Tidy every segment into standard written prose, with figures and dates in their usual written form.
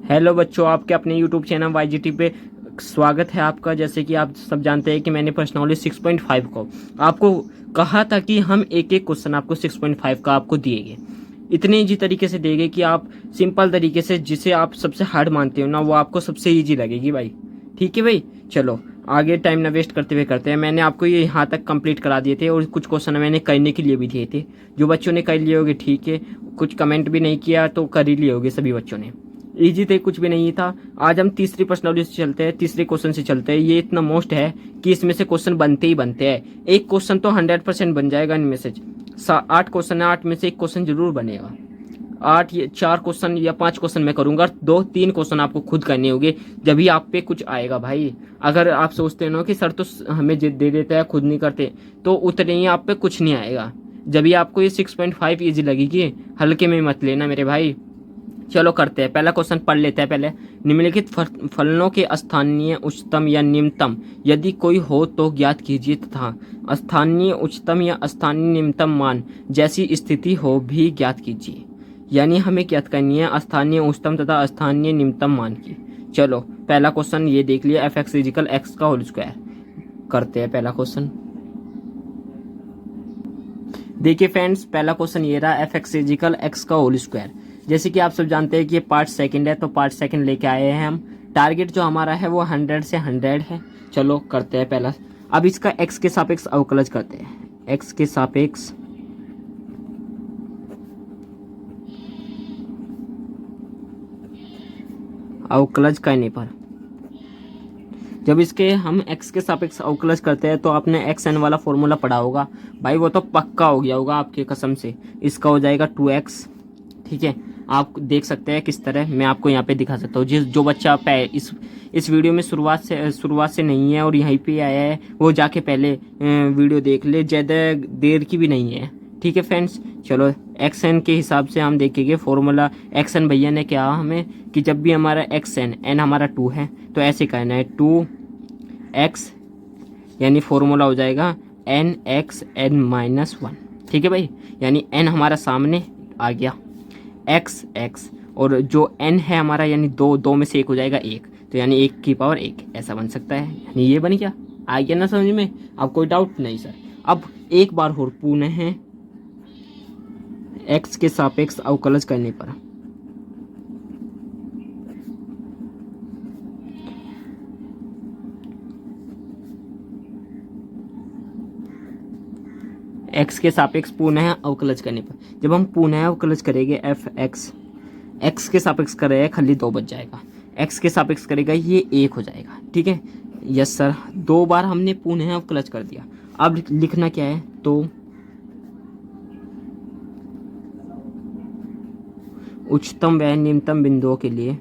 Hello बच्चों, आपके अपने यूट्यूब चैनल वाईजीटी पे स्वागत है आपका। जैसे कि आप सब जानते हैं कि मैंने पर्सनली 6.5 को आपको कहा था कि हम एक एक क्वेश्चन आपको 6.5 का आपको दिएंगे। इतने ईजी तरीके से देंगे कि आप सिंपल तरीके से, जिसे आप सबसे हार्ड मानते हो ना, वो आपको सबसे ईजी लगेगी भाई। ठीक है भाई, चलो आगे टाइम ना वेस्ट करते हुए करते हैं। मैंने आपको ये यहाँ तक कंप्लीट करा दिए थे और कुछ क्वेश्चन मैंने करने के लिए भी दिए थे। जो बच्चों ने कर लिए होगे ठीक है, कुछ कमेंट भी नहीं किया तो कर ही लिए होगे सभी बच्चों ने। इजी थे, कुछ भी नहीं था। आज हम तीसरी पर्सनैलिटी से चलते हैं, तीसरे क्वेश्चन से चलते हैं। ये इतना मोस्ट है कि इसमें से क्वेश्चन बनते ही बनते हैं। एक क्वेश्चन तो 100% बन जाएगा इनमें से। 8 क्वेश्चन है, 8 में से एक क्वेश्चन जरूर बनेगा। 8 या 4 क्वेश्चन या 5 क्वेश्चन मैं करूंगा, 2-3 क्वेश्चन आपको खुद करने होंगे, जब भी आप पे कुछ आएगा भाई। अगर आप सोचते हो कि सर तो हमें दे देता है, खुद नहीं करते, तो उतने ही आप पे कुछ नहीं आएगा। जब भी आपको ये 6.5 ईजी लगेगी, हल्के में मत लेना मेरे भाई। चलो करते हैं, पहला क्वेश्चन पढ़ लेते हैं पहले। निम्नलिखित फलनों के स्थानीय उच्चतम या निम्नतम यदि कोई हो तो ज्ञात कीजिए, तथा स्थानीय उच्चतम या स्थानीय निम्नतम मान जैसी स्थिति हो भी ज्ञात कीजिए। यानी हमें ज्ञात करनी है स्थानीय उच्चतम तथा स्थानीय निम्नतम मान की। चलो पहला क्वेश्चन ये देख लिया, एफ एक्स इजिकल एक्स का होल स्क्वायर। करते हैं पहला क्वेश्चन। देखिए फ्रेंड्स, पहला क्वेश्चन ये रहा, एफ एक्स इजिकल एक्स का होल स्क्वायर। जैसे कि आप सब जानते हैं कि ये पार्ट सेकंड है, तो पार्ट सेकंड लेके आए हैं हम। टारगेट जो हमारा है वो 100 से 100 है। चलो करते हैं पहला। अब इसका एक्स के सापेक्ष अवकलज करते हैं। एक्स के सापेक्ष अवकलज करने पर, जब इसके हम x के सापेक्ष अवकलज करते हैं तो आपने एक्स एन वाला फॉर्मूला पढ़ा होगा भाई, वो तो पक्का हो गया होगा आपके कसम से। इसका हो जाएगा 2x। ठीक है, आप देख सकते हैं किस तरह, मैं आपको यहाँ पे दिखा सकता हूँ। जो बच्चा इस वीडियो में शुरुआत से नहीं है और यहीं पे आया है, वो जाके पहले वीडियो देख ले, ज़्यादा देर की भी नहीं है। ठीक है फ्रेंड्स, चलो एक्स एन के हिसाब से हम देखेंगे फॉर्मूला। एक्स एन भैया ने क्या हमें कि जब भी हमारा एक्स एन एन हमारा 2 है तो ऐसे कहना है 2x, यानी फॉर्मूला हो जाएगा एन एक्स एन माइनस 1। ठीक है भाई, यानी एन हमारा सामने आ गया, एक्स एक्स, और जो एन है हमारा यानी दो में से एक हो जाएगा 1, तो यानी 1 की पावर 1 ऐसा बन सकता है। यानी ये बन गया। आ गया ना समझ में? अब कोई डाउट नहीं सर। अब एक बार और पुनः है एक्स के सापेक्ष अवकलज करने पर, एक्स के सापेक्ष पुनः अवकलज करने पर, जब हम पुनः अवकलज करेंगे एफ एक्स, एक्स के सापेक्ष करेगा खाली 2 बच जाएगा, एक्स के सापेक्ष करेगा ये 1 हो जाएगा। ठीक है, यस सर, 2 बार हमने पुनः अवकलज कर दिया। अब लिखना क्या है, तो उच्चतम व निम्नतम बिंदुओं के लिए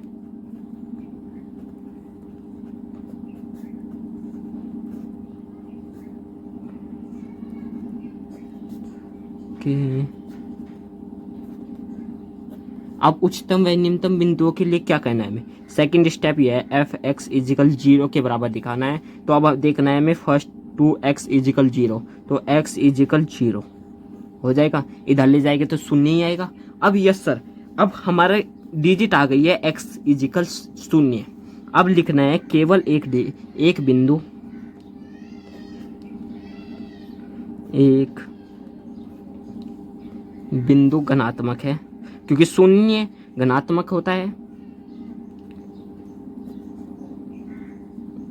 अब उच्चतम व निम्नतम बिंदुओं के लिए क्या करना है हमें? सेकंड स्टेप ये है, एफ एक्स इजिकल 0 के बराबर दिखाना है। तो अब देखना है हमें फर्स्ट 2x इजिकल 0, तो x इजिकल 0 हो जाएगा। इधर ले जाएंगे तो 0 ही आएगा। अब यस सर, अब हमारा डिजिट आ गई है x इजिकल 0। अब लिखना है केवल एक बिंदु, एक बिंदु धनात्मक है, क्योंकि 0 धनात्मक होता है,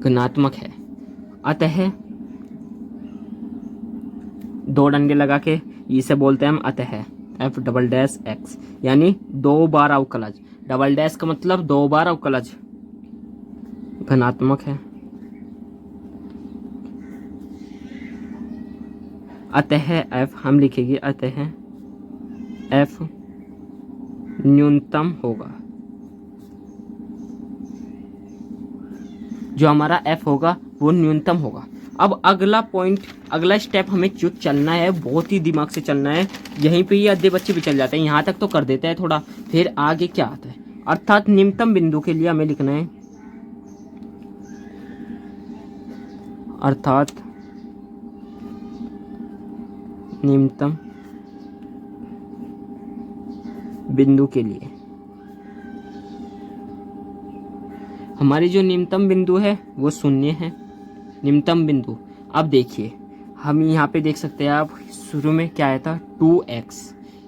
धनात्मक है। अतः 2 डंडे लगा के इसे बोलते हैं हम अतः एफ डबल डैश एक्स, यानी 2 बार अवकलज। डबल डैश का मतलब 2 बार अवकलज, धनात्मक है। अतः एफ हम लिखेंगे, अतः एफ न्यूनतम होगा। जो हमारा एफ होगा वो न्यूनतम होगा। अब अगला पॉइंट, अगला स्टेप हमें जो चलना है, बहुत ही दिमाग से चलना है। यहीं पे ही आधे बच्चे भी चल जाते हैं, यहाँ तक तो कर देते हैं थोड़ा, फिर आगे क्या आता है। अर्थात निम्नतम बिंदु के लिए हमें लिखना है, अर्थात निम्नतम बिंदु के लिए हमारी जो न्यूनतम बिंदु है वो शून्य है, न्यूनतम बिंदु। अब देखिए हम यहाँ पे देख सकते हैं आप, शुरू में क्या आया था 2x,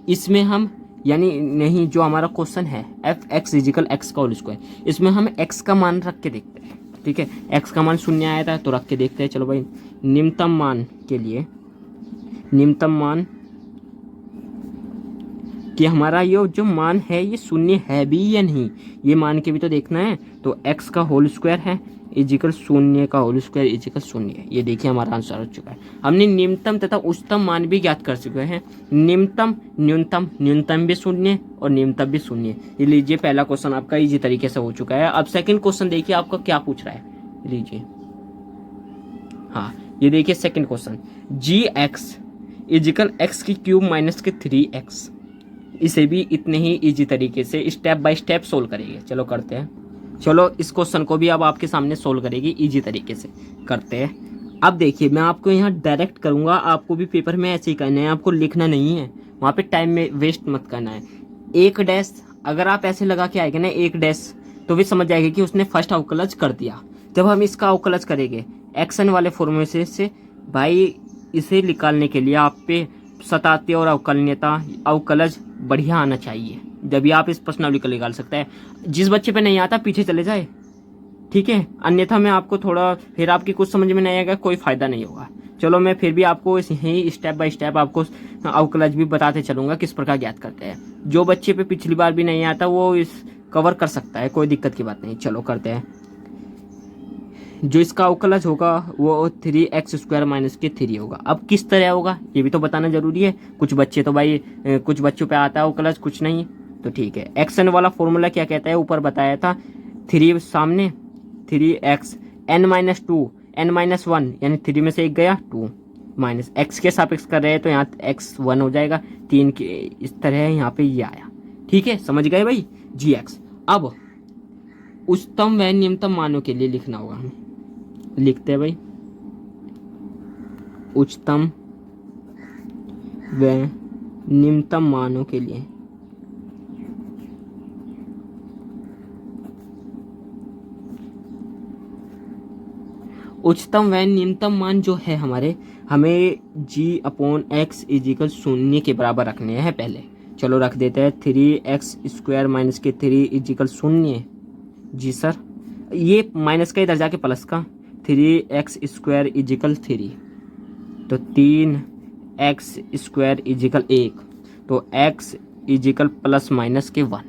इसमें हम यानी नहीं, जो हमारा क्वेश्चन है एफ एक्स इजिकल एक्स का होल स्क्वायर, इसमें हम x का मान रख के देखते हैं। ठीक है, x का मान शून्य आया था तो रख के देखते हैं। चलो भाई, न्यूनतम मान के लिए, न्यूनतम मान कि हमारा ये जो मान है ये शून्य है भी या नहीं, ये मान के भी तो देखना है। तो x का होल स्क्वायर है इजिकल शून्य का होल स्क्वायर इजिकल शून्य। ये देखिए हमारा आंसर हो चुका है। हमने निम्नतम तथा उच्चतम मान भी ज्ञात कर चुके हैं। निम्नतम, न्यूनतम, न्यूनतम भी शून्य और निम्नतम भी शून्य। ये लीजिए पहला क्वेश्चन आपका इजी तरीके से हो चुका है। अब सेकंड क्वेश्चन देखिए आपका क्या पूछ रहा है, लीजिए। हाँ, ये देखिए सेकंड क्वेश्चन, जी एक्स इजिकल एक्स की क्यूब माइनस के 3x। इसे भी इतने ही इजी तरीके से स्टेप बाय स्टेप सोल्व करेंगे। चलो करते हैं। चलो इस क्वेश्चन को भी अब आपके सामने सोल्व करेगी इजी तरीके से, करते हैं। अब देखिए मैं आपको यहाँ डायरेक्ट करूँगा, आपको भी पेपर में ऐसे ही करना है, आपको लिखना नहीं है, वहाँ पे टाइम में वेस्ट मत करना है। एक डैश अगर आप ऐसे लगा के आएंगे ना, एक डैश, तो भी समझ जाएगा कि उसने फर्स्ट अवकलज कर दिया। जब हम इसका अवकलज करेंगे एक्शन वाले फॉर्मूले से भाई, इसे निकालने के लिए आप पे सताते और अवकलनीयता अवकलज बढ़िया आना चाहिए, जब भी आप इस प्रश्नावली को निकाल सकते हैं। जिस बच्चे पे नहीं आता पीछे चले जाए, ठीक है, अन्यथा मैं आपको थोड़ा फिर आपकी कुछ समझ में नहीं आएगा, कोई फायदा नहीं होगा। चलो मैं फिर भी आपको यही स्टेप बाय स्टेप आपको अवकलज भी बताते चलूंगा किस प्रकार ज्ञात करते हैं। जो बच्चे पे पिछली बार भी नहीं आता वो इस कवर कर सकता है, कोई दिक्कत की बात नहीं। चलो करते हैं। जो इसका अवकलज होगा वो 3x स्क्वायर माइनस के 3 होगा। अब किस तरह होगा ये भी तो बताना जरूरी है। कुछ बच्चे तो भाई, कुछ बच्चों पे आता है अवकलज, कुछ नहीं, तो ठीक है। एक्शन वाला फॉर्मूला क्या कहता है, ऊपर बताया था, 3 सामने 3x n-2 n-1 यानी 3 में से एक गया 2 माइनस x के सापेक्ष कर रहे हैं तो यहाँ x 1 हो जाएगा, 3 के इस तरह यहाँ पे ये आया। ठीक है, समझ गए भाई जी एक्स। अब उच्चतम व न्यूनतम मानों के लिए लिखना होगा, हमें लिखते हैं भाई, उच्चतम व निम्नतम मानों के लिए उच्चतम व न्यूनतम मान जो है हमारे, हमें g/x इजिकल शून्य के बराबर रखने हैं पहले। चलो रख देते हैं 3x स्क्वायर माइनस के 3 इजिकल शून्य। जी सर, ये माइनस का इधर जाके प्लस का, 3x स्क्वायर इजिकल 3, तो 3x स्क्वायर इजिकल 1, तो x इजिकल प्लस माइनस के 1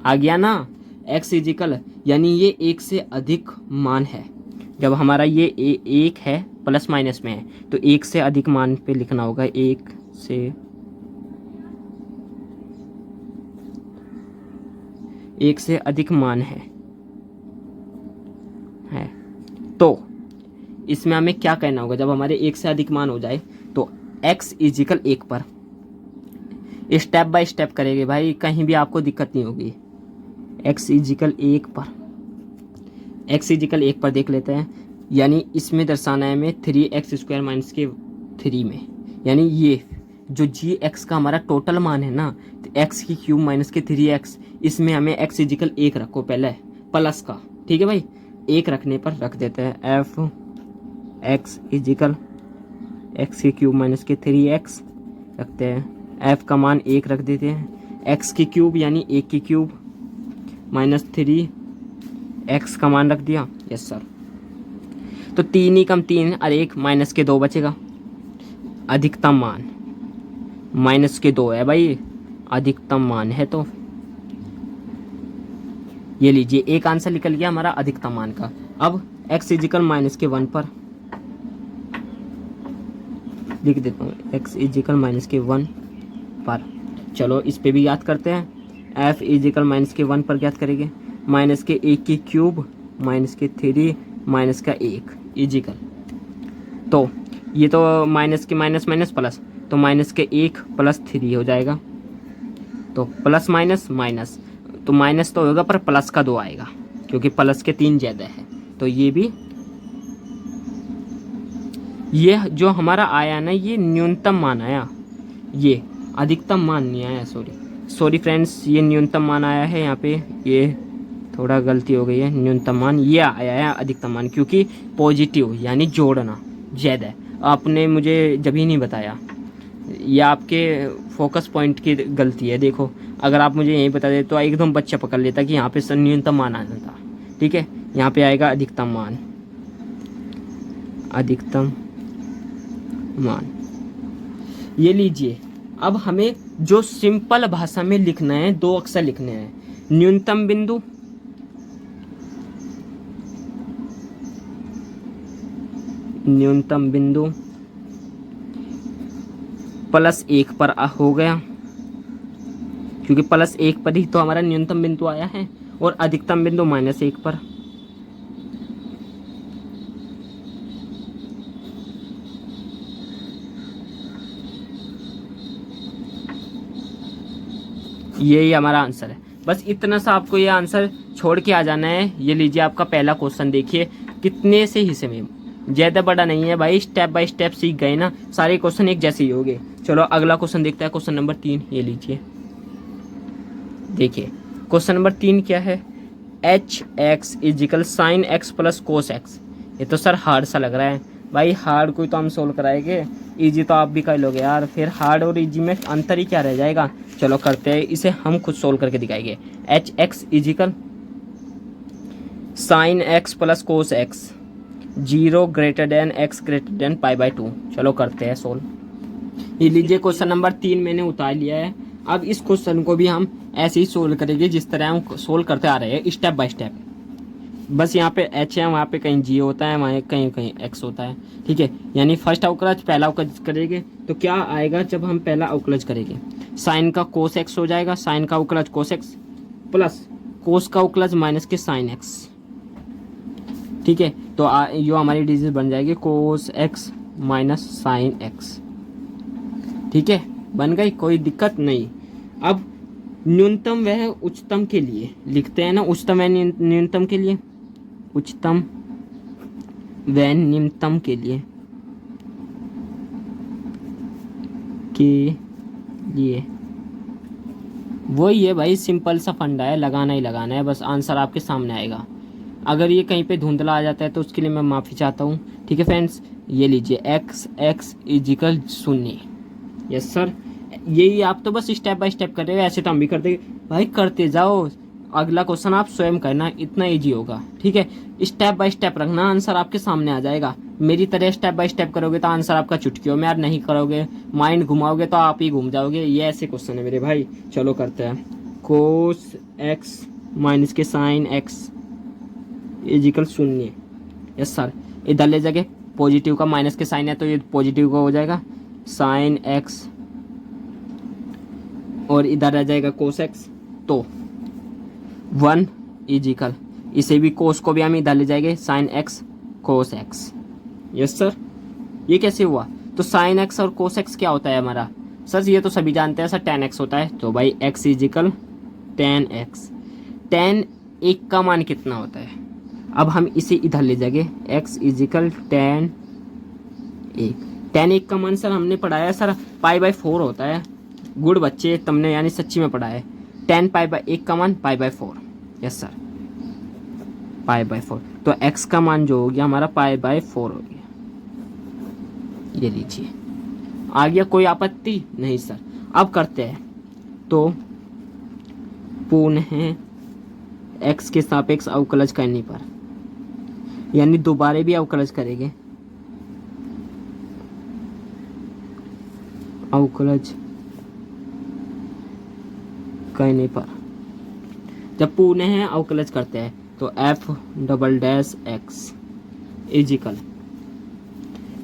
आ गया ना। x इजिकल यानी ये एक से अधिक मान है। जब हमारा ये एक है प्लस माइनस में है तो एक से अधिक मान पे लिखना होगा, एक से अधिक मान है। तो इसमें हमें क्या कहना होगा, जब हमारे एक से अधिक मान हो जाए तो x इजिकल 1 पर स्टेप बाय स्टेप करेंगे भाई, कहीं भी आपको दिक्कत नहीं होगी। x इजिकल 1 पर देख लेते हैं, यानी इसमें दर्शाना है हमें 3x स्क्वायर माइनस के 3 में, यानी ये जो जी एक्स का हमारा टोटल मान है ना, तो x की क्यूब माइनस के 3x, इसमें हमें x इजिकल 1 रखो पहले प्लस का। ठीक है भाई, 1 रखने पर रख देते हैं f x इजिकल x की क्यूब माइनस के 3x रखते हैं, f का मान 1 रख देते हैं, x की क्यूब यानी 1 की क्यूब माइनस 3 x का मान रख दिया। यस सर, तो 3 ही कम 3 और 1 माइनस के 2 बचेगा। अधिकतम मान माइनस के 2 है भाई, अधिकतम मान है, तो ये लीजिए एक आंसर निकल गया हमारा अधिकतम मान का। अब x इजिकल माइनस के 1 पर लिख देता हूँ, x इजिकल माइनस के 1 पर। चलो इस पे भी याद करते हैं, f इजिकल माइनस के 1 पर याद करेंगे, माइनस के 1 की क्यूब माइनस के 3 माइनस का 1 इजिकल, तो ये तो माइनस के माइनस माइनस प्लस, तो माइनस के 1 प्लस 3 हो जाएगा, तो प्लस माइनस माइनस, तो माइनस तो होगा पर प्लस का 2 आएगा क्योंकि प्लस के 3 ज़्यादा है। तो ये भी, ये जो हमारा आया ना ये न्यूनतम मान आया, ये अधिकतम मान नहीं आया, सॉरी फ्रेंड्स, ये न्यूनतम मान आया है यहाँ पे, ये थोड़ा गलती हो गई है, न्यूनतम मान ये आया है अधिकतम मान, क्योंकि पॉजिटिव यानी जोड़ना ज़्यादा है। आपने मुझे जब ही नहीं बताया, ये आपके फोकस पॉइंट की गलती है। देखो अगर आप मुझे यही बता देते तो एकदम बच्चा पकड़ लेता कि यहाँ पे न्यूनतम मान आ जाता। ठीक है, यहाँ पे आएगा अधिकतम मान, अधिकतम मान। ये लीजिए, अब हमें जो सिंपल भाषा में लिखना है, 2 अक्षर लिखने हैं। न्यूनतम बिंदु +1 पर हो गया, क्योंकि +1 पर ही तो हमारा न्यूनतम बिंदु आया है, और अधिकतम बिंदु -1 पर। यही हमारा आंसर है। बस इतना सा आपको ये आंसर छोड़ के आ जाना है। ये लीजिए आपका पहला क्वेश्चन, देखिए कितने से हिस्से में, ज़्यादा बड़ा नहीं है भाई, स्टेप बाय स्टेप सीख गए ना, सारे क्वेश्चन एक जैसे ही होंगे। चलो अगला क्वेश्चन देखते हैं, क्वेश्चन नंबर 3। ये लीजिए, देखिए क्वेश्चन नंबर 3 क्या है, hx = sin x + cos x। ये तो सर हार्ड सा लग रहा है भाई, हार्ड कोई तो हम सोल्व कराएंगे, इजी तो आप भी कर लोगे यार, फिर हार्ड और इजी में अंतर ही क्या रह जाएगा। चलो करते हैं, इसे हम खुद सोल्व करके दिखाएंगे। hx = sin x + cos x 0 > x > π/2। चलो करते हैं सोल्व। ये लीजिए क्वेश्चन नंबर 3 मैंने उतार लिया है। अब इस क्वेश्चन को भी हम ऐसे ही सोल्व करेंगे जिस तरह हम सोल्व करते आ रहे हैं, स्टेप बाय स्टेप। बस यहाँ पे h है, वहाँ पे कहीं g होता है, वहाँ कहीं कहीं x होता है। ठीक है, यानी फर्स्ट अवकलज पहला अवकलज करेंगे तो क्या आएगा, जब हम पहला अवकलज करेंगे साइन का cos x हो जाएगा, साइन का अवकलज cos x प्लस कोस का अवकलज माइनस के साइन x। ठीक है, तो यो हमारी डिजिट बन जाएगी cos x - sin x। ठीक है, बन गई, कोई दिक्कत नहीं। अब न्यूनतम व उच्चतम के लिए लिखते हैं ना, उच्चतम व न्यूनतम के लिए, उच्चतम व निम्नतम के लिए वही है भाई, सिंपल सा फंडा है, लगाना ही लगाना है, बस आंसर आपके सामने आएगा। अगर ये कहीं पे धुंधला आ जाता है तो उसके लिए मैं माफ़ी चाहता हूँ। ठीक है फ्रेंड्स, ये लीजिए x = 0। यस सर, यही आप तो बस स्टेप बाय स्टेप कर रहे हो, ऐसे तो हम भी करते भाई, करते जाओ। अगला क्वेश्चन आप स्वयं करना, इतना इजी होगा। ठीक है, स्टेप बाय स्टेप रखना, आंसर आपके सामने आ जाएगा। मेरी तरह स्टेप बाय स्टेप करोगे तो आंसर आपका चुटकियों में, यार नहीं करोगे, माइंड घुमाओगे तो आप ही घूम जाओगे। ये ऐसे क्वेश्चन है मेरे भाई। चलो करते हैं, cos x माइनस के साइन x = 0। यस सर, इधर ले जाके पॉजिटिव का माइनस के साइन है तो ये पॉजिटिव का हो जाएगा साइन x, और इधर आ जाएगा cos x, तो 1 = इसे भी कोस को भी हम इधर ले जाएंगे sine x cos x। Yes sir, ये कैसे हुआ, तो साइन x और cos x क्या होता है हमारा, सर ये तो सभी जानते हैं सर, tan x होता है। तो भाई x = tan x, tan 1 का मान कितना होता है, अब हम इसे इधर ले जाएंगे, x = tan 1। tan 1 का मान सर हमने पढ़ाया है सर, π/4 होता है। गुड बच्चे, तुमने यानी सच्ची में पढ़ा है। tan π/1 का मान π/4। यस सर, π/4, तो x का मान जो हो गया हमारा π/4 हो गया। ये लीजिए, आ गया, कोई आपत्ति नहीं सर। अब करते हैं, तो पुनः x के सापेक्ष अवकलज करने पर, यानी दोबारा भी अवकलज करेंगे, अवकलज करने पर जब पुनः अवकलज करते हैं तो f"x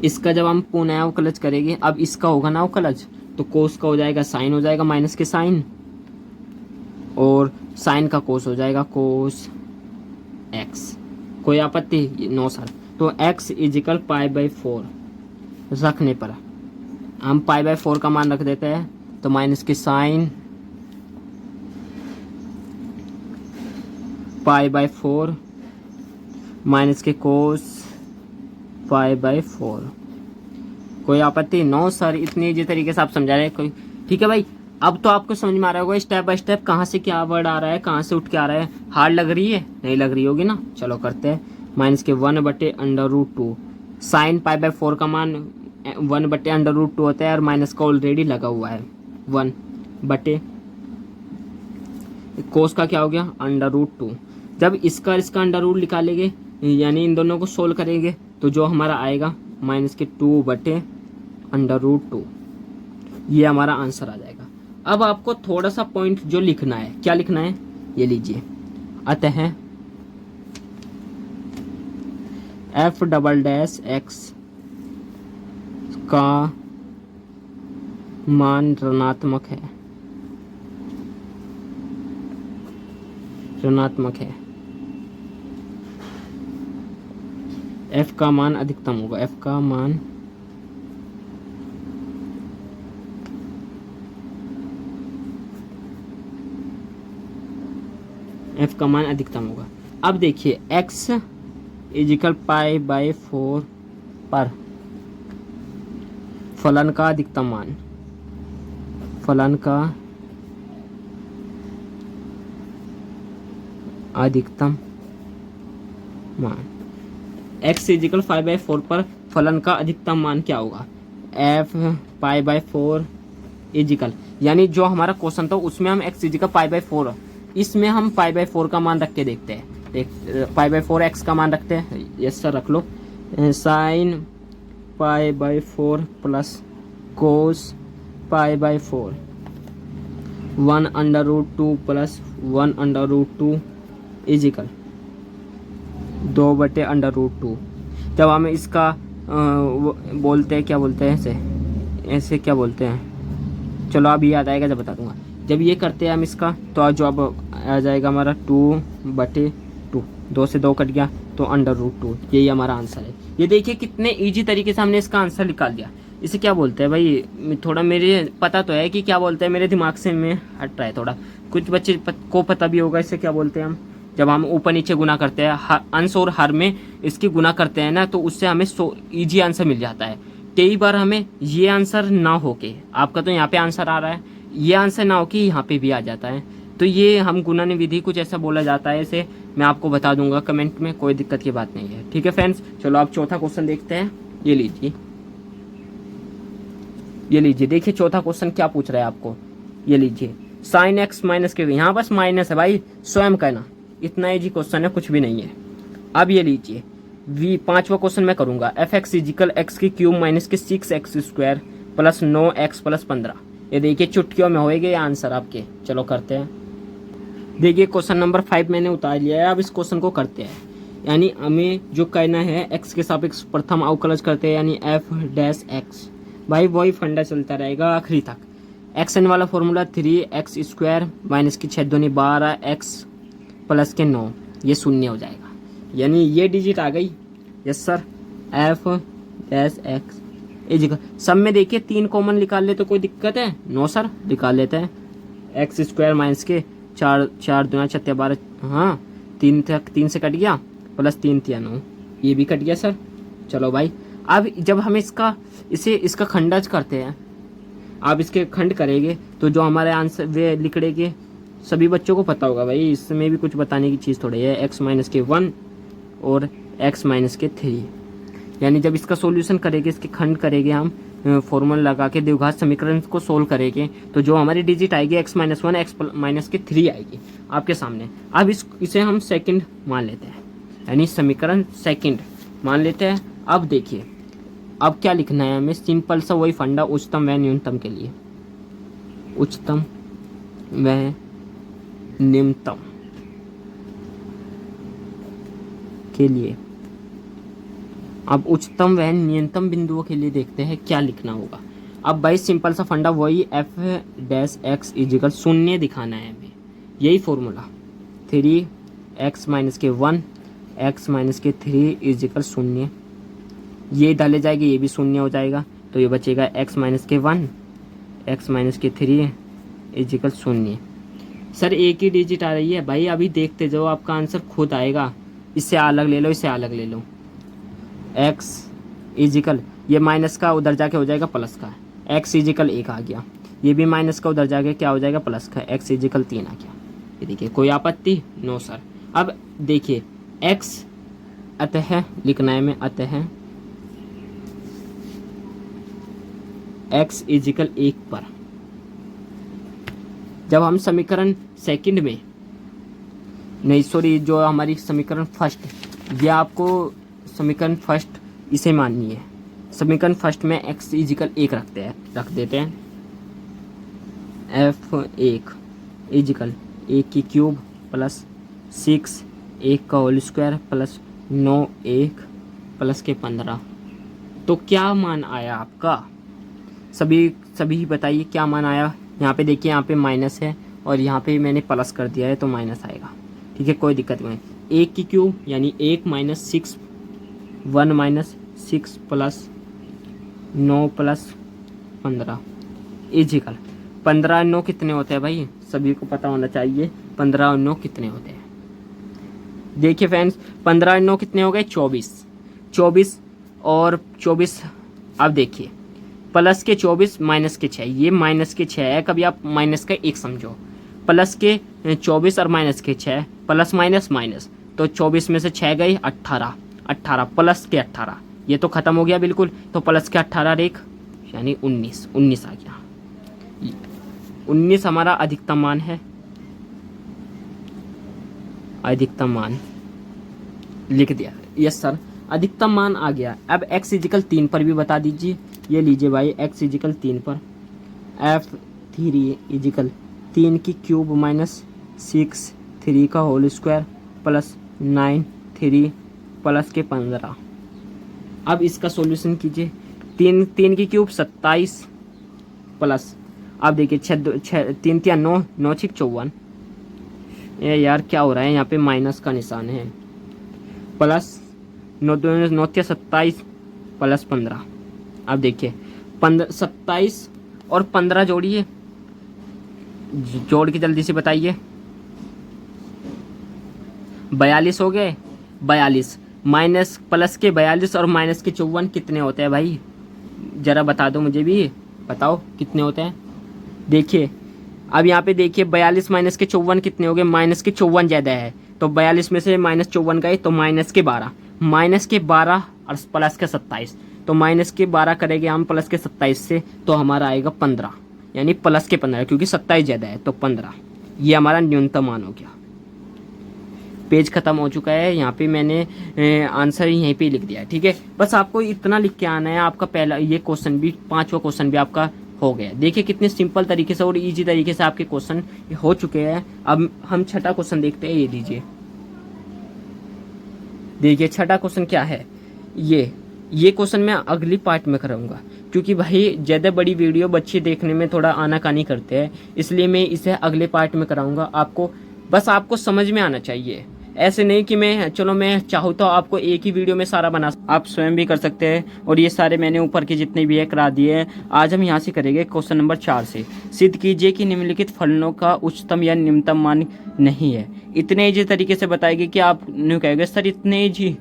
= इसका जब हम पुनः अवकलज करेंगे, अब इसका होगा ना अवकलज, तो कोस का हो जाएगा साइन हो जाएगा माइनस के साइन, और साइन का कोस हो जाएगा कोस x। कोई आपत्ति नो सर। तो x = π/4 रखने पर हम π/4 का मान रख देते हैं, तो माइनस के साइन π/4 माइनस के कोस π/4। कोई आपत्ति नो सर, इतनी इजी तरीके से आप समझा रहे हैं कोई। ठीक है भाई, अब तो आपको समझ में आ रहा होगा स्टेप बाय स्टेप कहाँ से क्या वर्ड आ रहा है, कहाँ से उठ के आ रहा है। हार्ड लग रही है? नहीं लग रही होगी ना। चलो करते हैं। -1/√2 साइन π/4 का मान 1/√2 होता है और माइनस का ऑलरेडी लगा हुआ है 1 बटे कोस का क्या हो गया √2। जब इसका अंडर रूट निकालेंगे यानी इन दोनों को सोल्व करेंगे तो जो हमारा आएगा -2/√2 ये हमारा आंसर आ जाएगा। अब आपको थोड़ा सा पॉइंट जो लिखना है, क्या लिखना है ये लीजिए। अतः f"x का मान ऋणात्मक है, f का मान अधिकतम होगा, f का मान अधिकतम होगा। अब देखिए x = π/4 पर फलन का अधिकतम मान, x = π/4 पर फलन का अधिकतम मान क्या होगा f π/4 यानी जो हमारा क्वेश्चन था उसमें हम x = π/4, इसमें हम π/4 का मान रख के देखते हैं। π/4 x का मान रखते हैं। यस सर रख लो। Sine π/4 plus cos π/4 1/√2 plus 1/√2 = 2/√2। जब हम इसका बोलते हैं, क्या बोलते हैं ऐसे क्या बोलते हैं, चलो अभी याद आएगा जब बता दूंगा। जब ये करते हैं हम इसका तो जो अब आ जाएगा हमारा 2/2, 2 से 2 कट गया तो √2, यही हमारा आंसर है। ये देखिए कितने इजी तरीके से हमने इसका आंसर निकाल दिया। इसे क्या बोलते हैं भाई, थोड़ा मेरे पता तो है कि क्या बोलते हैं, मेरे दिमाग से में हट रहा है थोड़ा, कुछ बच्चे को पता भी होगा। इसे क्या बोलते हैं हम, जब हम ऊपर नीचे गुना करते हैं, अंश और हर में इसकी गुना करते हैं ना, तो उससे हमें ईजी आंसर मिल जाता है। कई बार हमें ये आंसर ना होके, आपका तो यहाँ पे आंसर आ रहा है, ये आंसर ना होके यहाँ पे भी आ जाता है। तो ये हम गुणन विधि कुछ ऐसा बोला जाता है, इसे मैं आपको बता दूंगा कमेंट में, कोई दिक्कत की बात नहीं है। ठीक है फ्रेंड्स, चलो आप चौथा क्वेश्चन देखते हैं। ये लीजिए देखिए चौथा क्वेश्चन क्या पूछ रहा है आपको। ये लीजिए sin x - के, यहाँ बस माइनस है भाई, स्वयं कहना, इतना इजी क्वेश्चन है, कुछ भी नहीं है। अब ये लीजिए पांचवा क्वेश्चन मैं करूंगा। f(x) = x³ - 6x² plus 9x plus 15। ये देखिए चुटकियों में होएगा ये आंसर आपके। चलो करते हैं। देखिए क्वेश्चन नंबर 5 मैंने उतार लिया है। अब इस क्वेश्चन को करते हैं, यानी हमें जो कहना है x के सापेक्ष प्रथम अवकलज करते हैं, यानी f'(x) भाई वही फंडा चलता रहेगा आखिरी तक। xn वाला फॉर्मूला 3x² - 6 दूनी 12 x प्लस के 9, ये शून्य हो जाएगा, यानी ये डिजिट आ गई। यस सर, f'(x) सब में देखिए 3 कॉमन निकाल ले तो कोई दिक्कत है? नो सर, निकाल लेते हैं। x² माइनस के 4 दूना 6 12, हाँ 3 से कट गया, प्लस 3 3 9, ये भी कट गया सर। चलो भाई, अब जब हम इसका खंडज करते हैं, आप इसके खंड करेंगे तो जो हमारे आंसर वे लिखेंगे, सभी बच्चों को पता होगा भाई, इसमें भी कुछ बताने की चीज़ थोड़ी है। x - के 1 और x - के 3, यानी जब इसका सॉल्यूशन करेंगे, इसके खंड करेंगे हम, फॉर्मूला लगा के द्विघात समीकरण को सोल्व करेंगे, तो जो हमारी डिजिट आएगी x - 1 x - के 3 आएगी आपके सामने। अब इसे हम सेकंड मान लेते हैं, यानी समीकरण सेकंड मान लेते हैं। अब देखिए अब क्या लिखना है हमें, सिंपल सा वही फंडा, उच्चतम व न्यूनतम के लिए, उच्चतम व निम्नतम के लिए। अब उच्चतम व न्यूनतम बिंदुओं के लिए देखते हैं क्या लिखना होगा। अब भाई सिंपल सा फंडा वही, f'(x) = 0 दिखाना है हमें, यही फॉर्मूला 3x - के 1 x - के 3 = 0, ये डाले जाएगी, ये भी 0 हो जाएगा, तो ये बचेगा x - के 1 x - के 3 = 0। सर एक ही डिजिट आ रही है भाई, अभी देखते जाओ, आपका आंसर खुद आएगा। इससे अलग ले लो, इससे अलग ले लो। x = ये माइनस का उधर जाके हो जाएगा प्लस का, x = 1 आ गया, ये भी माइनस का उधर जाके क्या हो जाएगा प्लस का, x इजिकल 3 आ गया। ये देखिए कोई आपत्ति? No sir. अब देखिए x अतः लिखना है, मैं अतः x इजिकल 1 पर जब हम समीकरण सेकंड में, नहीं सॉरी, जो हमारी समीकरण फर्स्ट, ये आपको समीकरण फर्स्ट इसे माननी है। समीकरण फर्स्ट में x इजिकल 1 रख देते हैं। f1 इजिकल 1 की क्यूब प्लस 6 1 का होल स्क्वायर प्लस 9 1 प्लस के 15। तो क्या मान आया आपका? सभी बताइए क्या मान आया। यहाँ पे देखिए, यहाँ पे माइनस है और यहाँ पे मैंने प्लस कर दिया है तो माइनस आएगा। ठीक है, कोई दिक्कत नहीं। 1 की क्यूब यानी 1 minus 6, 1 minus 6 plus 9 plus 15 equal 15 और 9 कितने होते हैं भाई? सभी को पता होना चाहिए 15 और 9 कितने होते हैं। देखिए फ्रेंड्स, 15 और 9 कितने हो गए? 24 और 24। अब देखिए प्लस के 24 माइनस के 6, ये माइनस के 6 है, कभी आप माइनस का 1 समझो। प्लस के 24 और माइनस के 6, प्लस माइनस माइनस, तो 24 में से 6 गई 18 प्लस के 18, ये तो खत्म हो गया बिल्कुल। तो प्लस के 18 रेख यानी 19 आ गया। 19 हमारा अधिकतम मान है, अधिकतम मान लिख दिया। यस सर, अधिकतम मान आ गया। अब x इजिकल 3 पर भी बता दीजिए। ये लीजिए भाई, x इजिकल 3 पर f3 इजिकल 3 की क्यूब माइनस 6 3 का होल स्क्वायर प्लस 9 3 प्लस के 15। अब इसका सॉल्यूशन कीजिए। 3 की क्यूब 27 प्लस, अब देखिए 3 3 9 9 6 54। ये यार क्या हो रहा है, यहाँ पे माइनस का निशान है। Plus 9 9 27 plus 15। अब देखिए 27 और 15 जोड़िए, जोड़ के जल्दी से बताइए। 42 हो गए। 42 माइनस प्लस के 42 और माइनस के 54 कितने होते हैं भाई? जरा बता दो मुझे भी, बताओ कितने होते हैं। देखिए अब यहाँ पे देखिए 42 माइनस के 54 कितने हो गए? माइनस के 54 ज़्यादा है, तो 42 में से माइनस 54 गए तो माइनस के 12 और प्लस के 27, तो माइनस के 12 करेंगे हम प्लस के 27 से, तो हमारा आएगा 15, यानी प्लस के 15, क्योंकि 27 ज़्यादा है तो 15। ये हमारा न्यूनतम मान हो गया। पेज खत्म हो चुका है। यहाँ पे मैंने आंसर यहीं पे लिख दिया है। ठीक है, बस आपको इतना लिख के आना है। आपका पहला ये क्वेश्चन भी, 5वां क्वेश्चन भी आपका हो गया। देखिए कितने सिंपल तरीके से और इजी तरीके से आपके क्वेश्चन हो चुके हैं। अब हम छठा क्वेश्चन देखते हैं। ये लीजिए, देखिए छठा क्वेश्चन क्या है। ये क्वेश्चन मैं अगली पार्ट में कराऊंगा, क्योंकि भाई ज़्यादा बड़ी वीडियो बच्चे देखने में थोड़ा आनाकानी करते हैं, इसलिए मैं इसे अगले पार्ट में कराऊंगा। आपको समझ में आना चाहिए। ऐसे नहीं कि मैं चाहूँ तो आपको एक ही वीडियो में सारा बना, आप स्वयं भी कर सकते हैं। और ये सारे मैंने ऊपर के जितने भी है करा दिए हैं। आज हम यहाँ से करेंगे क्वेश्चन नंबर 4 से। सिद्ध कीजिए कि निम्नलिखित फलनों का उच्चतम या निम्नतम मान नहीं है। इतने ईजी तरीके से बताएगी कि आप नहीं कहोगे सर इतने ईजी,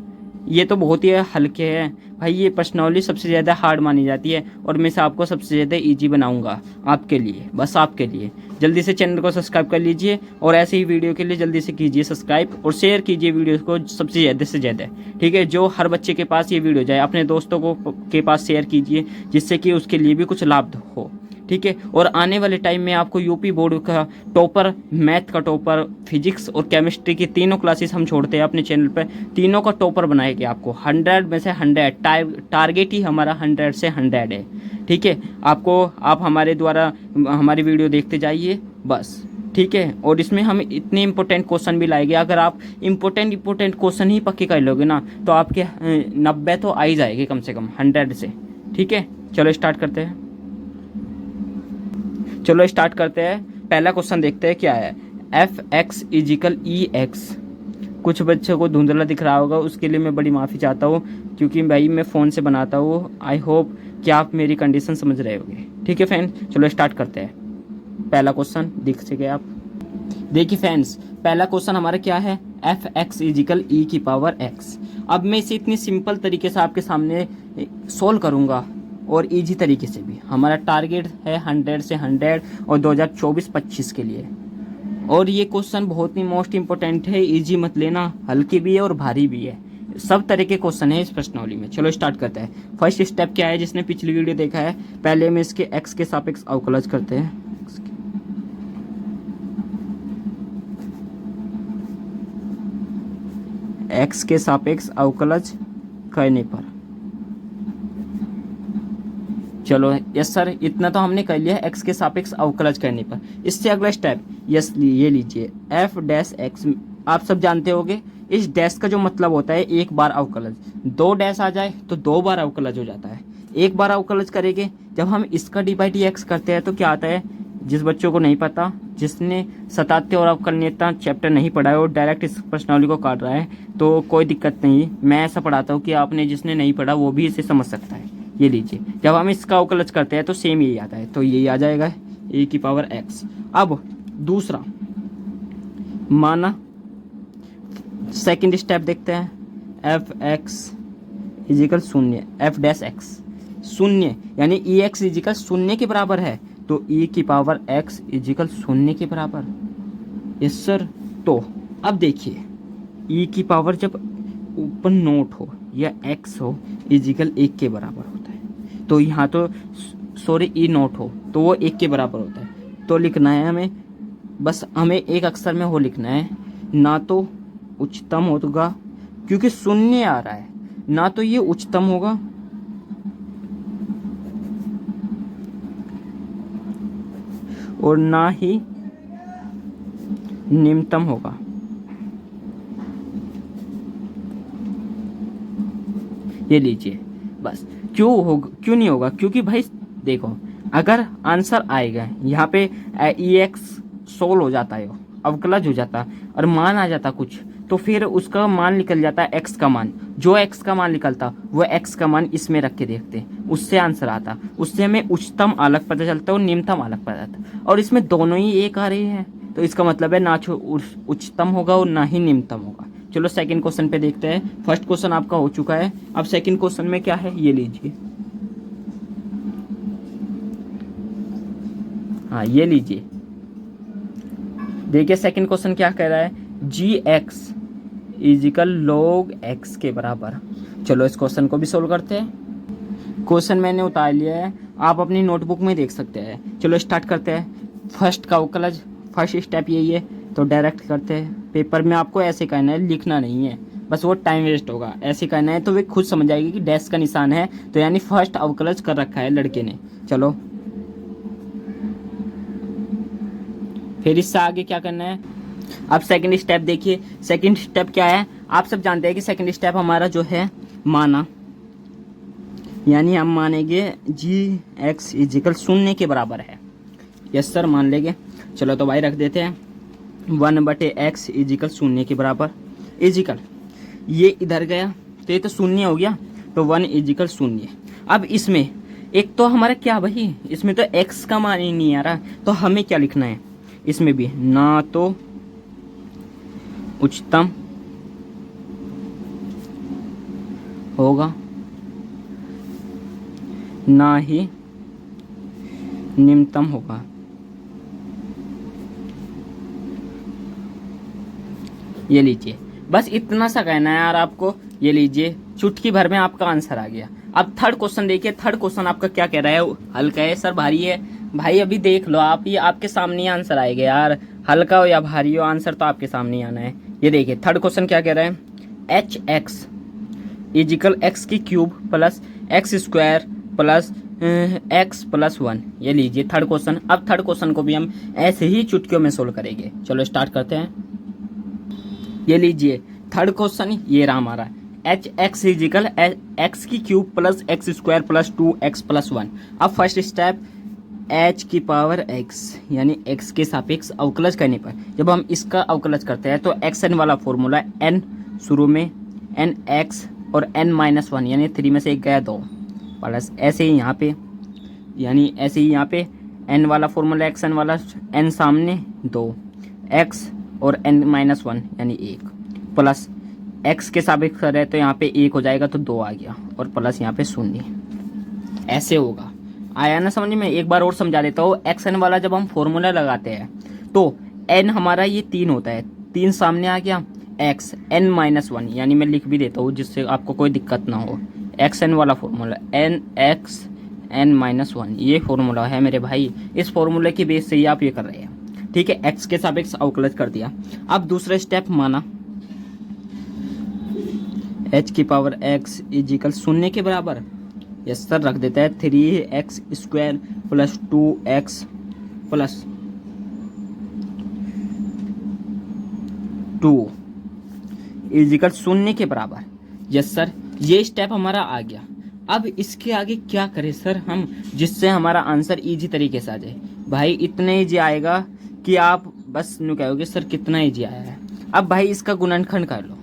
ये तो बहुत ही हल्के हैं भाई। ये प्रश्नावली सबसे ज़्यादा हार्ड मानी जाती है और मैं से आपको सबसे ज़्यादा इजी बनाऊंगा आपके लिए, बस आपके लिए। जल्दी से चैनल को सब्सक्राइब कर लीजिए और ऐसे ही वीडियो के लिए जल्दी से कीजिए सब्सक्राइब और शेयर कीजिए वीडियो को सबसे ज़्यादा से ज़्यादा। ठीक है, जो हर बच्चे के पास ये वीडियो जाए, अपने दोस्तों को के पास शेयर कीजिए, जिससे कि उसके लिए भी कुछ लाभ हो। ठीक है, और आने वाले टाइम में आपको यूपी बोर्ड का टॉपर, मैथ का टॉपर, फिजिक्स और केमिस्ट्री की तीनों क्लासेस हम छोड़ते हैं अपने चैनल पर। तीनों का टॉपर बनाएंगे आपको 100 में से 100। टारगेट ही हमारा 100 से 100 है। ठीक है, आप हमारे द्वारा हमारी वीडियो देखते जाइए बस। ठीक है, और इसमें हम इतने इंपॉर्टेंट क्वेश्चन भी लाएंगे। अगर आप इंपॉर्टेंट क्वेश्चन ही पक्के कर लोगे ना, तो आपके 90 तो आ ही जाएंगे कम से कम 100 से। ठीक है, चलो स्टार्ट करते हैं। पहला क्वेश्चन देखते हैं क्या है। f(x) is equal e(x). कुछ बच्चों को धुंधला दिख रहा होगा, उसके लिए मैं बड़ी माफ़ी चाहता हूँ, क्योंकि भाई मैं फ़ोन से बनाता हूँ। आई होप कि आप मेरी कंडीशन समझ रहे होंगे। ठीक है फ्रेंड, चलो स्टार्ट करते हैं। पहला क्वेश्चन देख सके आप। देखिए फ्रेंड्स, पहला क्वेश्चन हमारा क्या है, f(x) इजिकल e⁻x। अब मैं इसे इतनी सिंपल तरीके से आपके सामने सोल्व करूँगा, और इजी तरीके से भी। हमारा टारगेट है 100 से 100 और 2024-25 के लिए। और ये क्वेश्चन बहुत ही मोस्ट इम्पोर्टेंट है, इजी मत लेना, हल्की भी है और भारी भी है, सब तरह के क्वेश्चन है इस प्रश्नावली में। चलो स्टार्ट करते हैं। फर्स्ट स्टेप क्या है, जिसने पिछली वीडियो देखा है, पहले हम इसके एक्स के सापेक्ष अवकलज करते हैं। एक्स के सापेक्ष अवकलज करने पर, चलो यस सर इतना तो हमने कर लिया है, एक्स के सापेक्ष अवकलज करने पर। इससे अगला स्टेप यस ये लीजिए, एफ डैश एक्स। आप सब जानते होंगे इस डैश का जो मतलब होता है एक बार अवकलज, दो डैश आ जाए तो दो बार अवकलज हो जाता है। एक बार अवकलज करेंगे, जब हम इसका डी बाई डी एक्स करते हैं तो क्या आता है, जिस बच्चों को नहीं पता, जिसने सतात्य और अवकलनीयता चैप्टर नहीं पढ़ा है और डायरेक्ट इस प्रश्नावली को काट रहा है, तो कोई दिक्कत नहीं, मैं ऐसा पढ़ाता हूँ कि आपने जिसने नहीं पढ़ा वो भी इसे समझ सकता है। ये लीजिए, जब हम इसका अवकलज करते हैं तो सेम यही आता है, तो यही आ जाएगा ए की पावर एक्स। अब दूसरा माना, सेकेंड स्टेप देखते हैं, एफ एक्स इजिकल शून्य, एफ डैश एक्स शून्य, यानी ई एक्स इजिकल शून्य के बराबर है, तो ई की पावर एक्स इजिकल शून्य के बराबर। Yes sir. तो अब देखिए, ई की पावर जब ऊपर नोट हो या एक्स हो इजिकल एक के बराबर होता है, तो यहाँ तो सॉरी ई नोट हो तो वो एक के बराबर होता है। तो लिखना है हमें, बस हमें एक अक्षर में हो लिखना है, ना तो उच्चतम होगा क्योंकि शून्य आ रहा है, ना तो ये उच्चतम होगा और ना ही निम्नतम होगा। ये लीजिए, बस क्यों नहीं होगा, क्योंकि भाई देखो, अगर आंसर आएगा यहाँ पे ई एक्स सोल्व हो जाता है, अवकलज हो जाता और मान आ जाता कुछ, तो फिर उसका मान निकल जाता है एक्स का मान, जो एक्स का मान निकलता वो एक्स का मान इसमें रख के देखते, उससे आंसर आता, उससे हमें उच्चतम अलग पता चलता है और निम्नतम अलग पता चलता, और इसमें दोनों ही एक आ रही है, तो इसका मतलब है ना उच्चतम होगा और ना ही निम्नतम होगा। चलो सेकंड क्वेश्चन पे देखते हैं। फर्स्ट क्वेश्चन आपका हो चुका है, अब सेकंड क्वेश्चन में क्या है ये लीजिए, हाँ ये लीजिए, देखिए सेकंड क्वेश्चन क्या कह रहा है, जी एक्स इजिकल लॉग एक्स के बराबर। चलो इस क्वेश्चन को भी सोल्व करते हैं। क्वेश्चन मैंने उतार लिया है, आप अपनी नोटबुक में देख सकते हैं। चलो स्टार्ट करते हैं। फर्स्ट का अवकलज, फर्स्ट स्टेप यही है, तो डायरेक्ट करते हैं। पेपर में आपको ऐसे करना है, लिखना नहीं है, बस वो टाइम वेस्ट होगा। ऐसे करना है तो वे खुद समझ जाएगी कि डैश का निशान है, तो यानी फर्स्ट अवकलज कर रखा है लड़के ने। चलो फिर इससे आगे क्या करना है, अब सेकंड स्टेप देखिए। सेकंड स्टेप क्या है, आप सब जानते हैं कि सेकंड स्टेप हमारा जो है माना, यानी हम मानेंगे जी एक्स इजिकल शून्य के बराबर है। यस सर मान लेंगे। चलो तो भाई रख देते हैं 1/x इजिकल शून्य के बराबर। इजिकल ये इधर गया तो ये तो शून्य हो गया, तो 1 इजिकल शून्य। अब इसमें एक तो हमारा क्या भाई, इसमें तो x का मान ही नहीं आ रहा, तो हमें क्या लिखना है, इसमें भी ना तो उच्चतम होगा ना ही निम्नतम होगा। ये लीजिए, बस इतना सा कहना है यार आपको। ये लीजिए, चुटकी भर में आपका आंसर आ गया। अब थर्ड क्वेश्चन देखिए। थर्ड क्वेश्चन आपका क्या कह रहा है, हल्का है सर भारी है, भाई अभी देख लो आप, ये आपके सामने ही आंसर आएगा यार, हल्का हो या भारी हो आंसर तो आपके सामने ही आना है। ये देखिए थर्ड क्वेश्चन क्या कह रहा है, एच एक्स इजिकल एक्स की cube plus x square plus x plus 1। ये लीजिए थर्ड क्वेश्चन। अब थर्ड क्वेश्चन को भी हम ऐसे ही चुटकियों में सोल्व करेंगे। चलो स्टार्ट करते हैं। ये लीजिए थर्ड क्वेश्चन ये रहा हमारा, एच एक्स इजिकल एक्स की cube plus x square plus 2x plus 1। अब फर्स्ट स्टेप h की पावर x, यानी x के सापेक्ष अवकलज करने पर जब हम इसका अवकलज करते हैं तो xn वाला फॉर्मूला n शुरू में n x और n-1 यानी 3 में से एक गया 2 प्लस ऐसे ही यहाँ पे, यानी ऐसे ही यहाँ पे n वाला फॉर्मूला xn वाला n सामने 2 x और n-1 यानी 1 प्लस x के सापेक्ष कर रहे तो यहाँ पे 1 हो जाएगा तो 2 आ गया और प्लस यहाँ पे 0। ऐसे होगा। आया ना समझ में? एक बार और समझा देता हूँ। एक्स एन वाला जब हम फॉर्मूला लगाते हैं तो एन हमारा ये 3 होता है, 3 सामने आ गया, एक्स एन माइनस 1, यानी मैं लिख भी देता हूँ जिससे आपको कोई दिक्कत ना हो। एक्स एन वाला formula n x n minus 1, ये फॉर्मूला है मेरे भाई। इस फॉर्मूले की बेस से ही आप ये कर रहे हैं, ठीक है। एक्स के सापेक्ष अवकलज कर दिया। अब दूसरा स्टेप माना एच की पावर एक्स इज इक्वल 0 के बराबर, यस सर, रख देता है 3x² plus 2x plus 2 is equal 0 के बराबर। यस सर, ये स्टेप हमारा आ गया। अब इसके आगे क्या करें सर हम, जिससे हमारा आंसर इजी तरीके से आ जाए? भाई इतने इजी आएगा कि आप बस यूँ कहोगे सर कितना इजी आया है। अब भाई इसका गुणनखंड कर लो।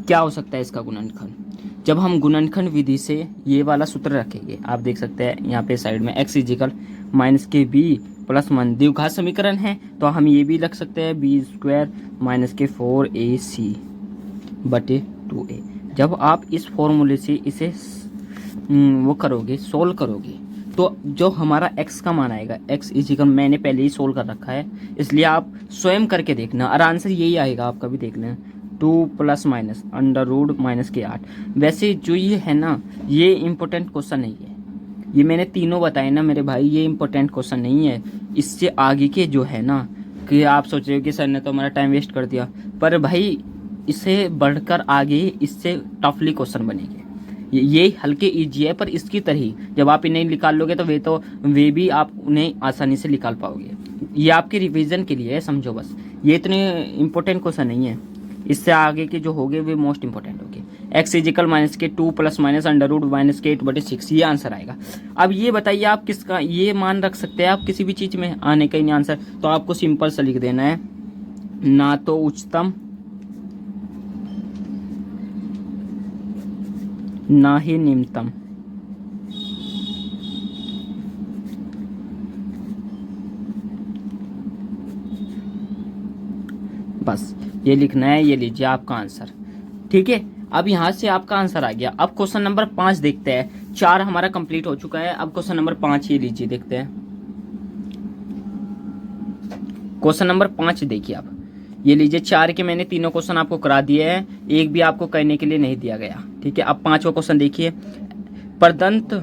क्या हो सकता है इसका गुणनखंड? जब हम गुणनखंड विधि से ये वाला सूत्र रखेंगे, आप देख सकते हैं यहाँ पे साइड में x इजिकल माइनस के बी प्लस 1 द्विघात समीकरण है, तो हम ये भी रख सकते हैं b² माइनस के 4ac बटे 2a। जब आप इस फॉर्मूले से इसे वो करोगे, सोल्व करोगे, तो जो हमारा x का मान आएगा, x इजिकल मैंने पहले ही सोल्व कर रखा है, इसलिए आप स्वयं करके देखना और आंसर यही आएगा आपका भी देख लेना, 2 plus minus under root minus के 8। वैसे जो ये है ना, ये इम्पोर्टेंट क्वेश्चन नहीं है, ये मैंने तीनों बताए ना मेरे भाई, ये इम्पोर्टेंट क्वेश्चन नहीं है। इससे आगे के जो है ना, कि आप सोच रहे हो कि सर ने तो हमारा टाइम वेस्ट कर दिया, पर भाई इससे बढ़कर आगे इससे टफली क्वेश्चन बनेंगे। ये हल्के इजी है, पर इसकी तरह ही जब आप इन्हें निकाल लोगे तो वे भी आप उन्हें आसानी से निकाल पाओगे। ये आपके रिवीजन के लिए है, समझो बस। ये इतने इम्पोर्टेंट क्वेश्चन नहीं है, इससे आगे के जो होंगे वे मोस्ट इंपॉर्टेंट होंगे। एक्स इजिकल माइनस के 2 plus minus under root minus के 8 बटे 6, ये आंसर आएगा। अब ये बताइए आप किसका ये मान रख सकते हैं? आप किसी भी चीज़ में आने का ही नहीं आंसर, तो आपको सिंपल सा लिख देना है, ना तो उच्चतम ना ही निम्नतम। बस ये लिखना है, ये लीजिए आपका आंसर, ठीक है। अब यहाँ से आपका आंसर आ गया। अब क्वेश्चन नंबर 5 देखते हैं। 4 हमारा कंप्लीट हो चुका है, अब क्वेश्चन नंबर 5 ये लीजिए, देखते हैं। क्वेश्चन नंबर 5 देखिए आप, ये लीजिए। 4 के मैंने तीनों क्वेश्चन आपको करा दिए हैं, एक भी आपको करने के लिए नहीं दिया गया, ठीक है। अब 5वां क्वेश्चन देखिए। प्रदत्त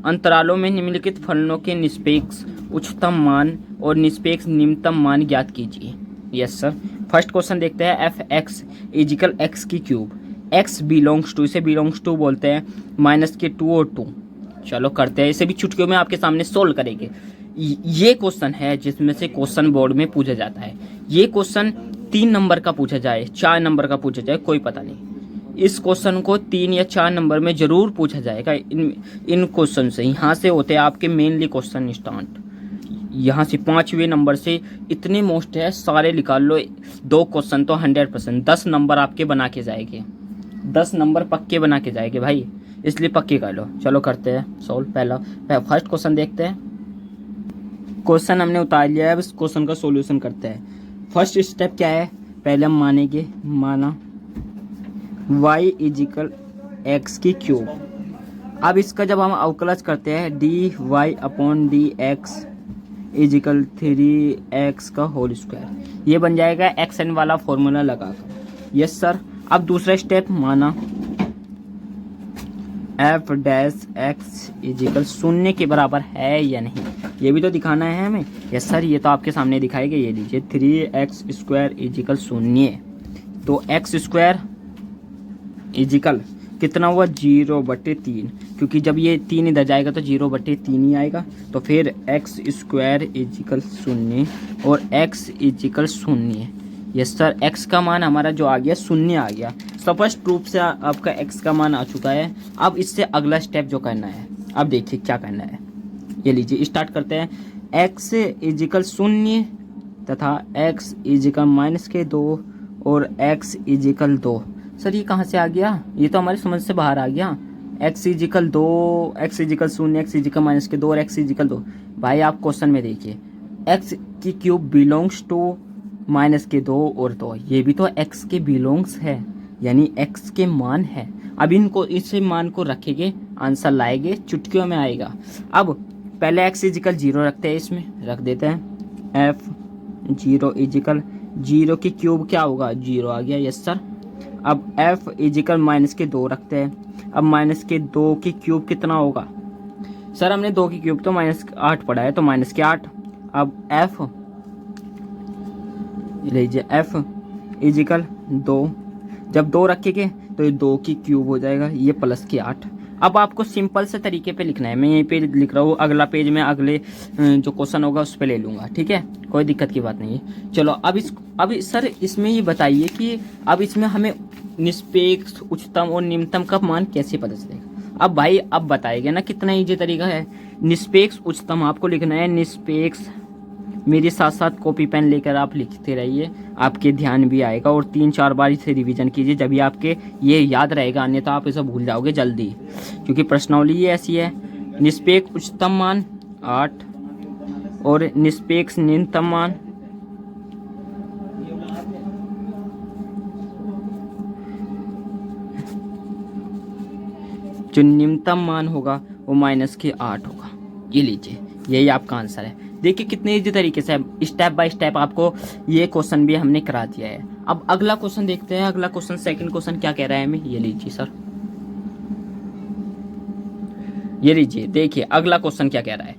अंतरालों में निम्नलिखित फलनों के निष्पेक्ष उच्चतम मान और निष्पेक्ष निम्नतम मान ज्ञात कीजिए। Yes sir. फर्स्ट क्वेश्चन देखते हैं। एफ एक्स इजिकल एक्स की क्यूब, एक्स बिलोंग्स टू, इसे बिलोंग्स टू बोलते हैं, माइनस के 2 और 2। चलो करते हैं, इसे भी चुटकियों में आपके सामने सोल्व करेंगे। ये क्वेश्चन है जिसमें से क्वेश्चन बोर्ड में पूछा जाता है। ये क्वेश्चन 3 नंबर का पूछा जाए, 4 नंबर का पूछा जाए, कोई पता नहीं। इस क्वेश्चन को 3 या 4 नंबर में जरूर पूछा जाएगा। इन क्वेश्चन से यहाँ से होते हैं आपके मेनली क्वेश्चन स्टार्ट। यहाँ से 5वें नंबर से इतने मोस्ट है, सारे निकाल लो। 2 क्वेश्चन तो 100% 10 नंबर आपके बना के जाएंगे, 10 नंबर पक्के बना के जाएंगे भाई, इसलिए पक्के कर लो। चलो करते हैं सॉल्व। पहला फर्स्ट क्वेश्चन देखते हैं। क्वेश्चन हमने उतार लिया है, अब इस क्वेश्चन का सॉल्यूशन करते हैं। फर्स्ट स्टेप क्या है? पहले हम मानेंगे, माना y इजिकल एक्स की क्यूब। अब इसका जब हम अवकलज करते हैं, dy upon d x equal 3x का होल स्क्वायर, ये बन जाएगा एक्स एन वाला फॉर्मूला लगाकर। Yes sir. अब दूसरा स्टेप माना एफ डैश एक्स इजिकल 0 के बराबर है या नहीं, ये भी तो दिखाना है हमें। यस सर, ये तो आपके सामने दिखाएगा। ये लीजिए 3x² इजिकल 0, तो x² इजिकल कितना हुआ? 0/3, क्योंकि जब ये 3 इधर जाएगा तो 0/3 ही आएगा। तो फिर x² इजिकल 0 और x equal 0। Yes sir, x का मान हमारा जो आ गया 0 आ गया। स्पष्ट रूप से आपका x का मान आ चुका है। अब इससे अगला स्टेप जो करना है, अब देखिए क्या करना है। ये लीजिए स्टार्ट करते हैं। x इजिकल 0 तथा x इजिकल माइनस के 2 और x इजिकल 2। सर ये कहाँ से आ गया? ये तो हमारी समझ से बाहर आ गया। x equal 2, x equal 0, x equal minus के 2 और x इजिकल 2। भाई आप क्वेश्चन में देखिए, x की क्यूब बिलोंग्स टू माइनस के 2 और 2, ये भी तो x के बिलोंग्स है, यानी x के मान है। अब इनको इस मान को रखेंगे, आंसर लाएंगे, चुटकियों में आएगा। अब पहले x इजिकल 0 रखते हैं, इसमें रख देते हैं f0 इजिकल 0 की क्यूब क्या होगा, 0 आ गया, यस सर। अब f इजिकल माइनस के 2 रखते हैं। अब माइनस के 2 की क्यूब कितना होगा सर, हमने 2 की क्यूब तो -8 पढ़ा है, तो -8। अब f लीजिए f इजिकल 2, जब 2 रखेंगे तो ये 2 की क्यूब हो जाएगा, ये प्लस की 8। अब आपको सिंपल से तरीके पे लिखना है, मैं यहीं पे लिख रहा हूँ, अगला पेज में अगले जो क्वेश्चन होगा उस पर ले लूँगा, ठीक है, कोई दिक्कत की बात नहीं है। चलो अब सर इसमें ये बताइए कि अब इसमें हमें निष्पेक्ष उच्चतम और निम्नतम का मान कैसे पता चलेगा। अब भाई अब बताएगा ना, कितना ईजी तरीका है। निष्पेक्ष उच्चतम आपको लिखना है, निष्पेक्ष, मेरे साथ साथ कॉपी पेन लेकर आप लिखते रहिए, आपके ध्यान भी आएगा, और 3-4 बार इसे रिवीजन कीजिए, जब भी आपके ये याद रहेगा, अन्यथा आप इसे भूल जाओगे जल्दी, क्योंकि प्रश्नावली ये ऐसी है। निष्पेक्ष उच्चतम मान 8 और निष्पेक्ष न्यूनतम मान जो न्यूनतम मान होगा वो -8 होगा। ये लीजिए, यही आपका आंसर है। देखिए कितने इजी तरीके से स्टेप बाय स्टेप आपको ये क्वेश्चन भी हमने करा दिया है। अब अगला क्वेश्चन देखते हैं। अगला क्वेश्चन, सेकंड क्वेश्चन क्या कह रहा है हमें, ये लीजिए सर, ये लीजिए, देखिए अगला क्वेश्चन क्या कह रहा है।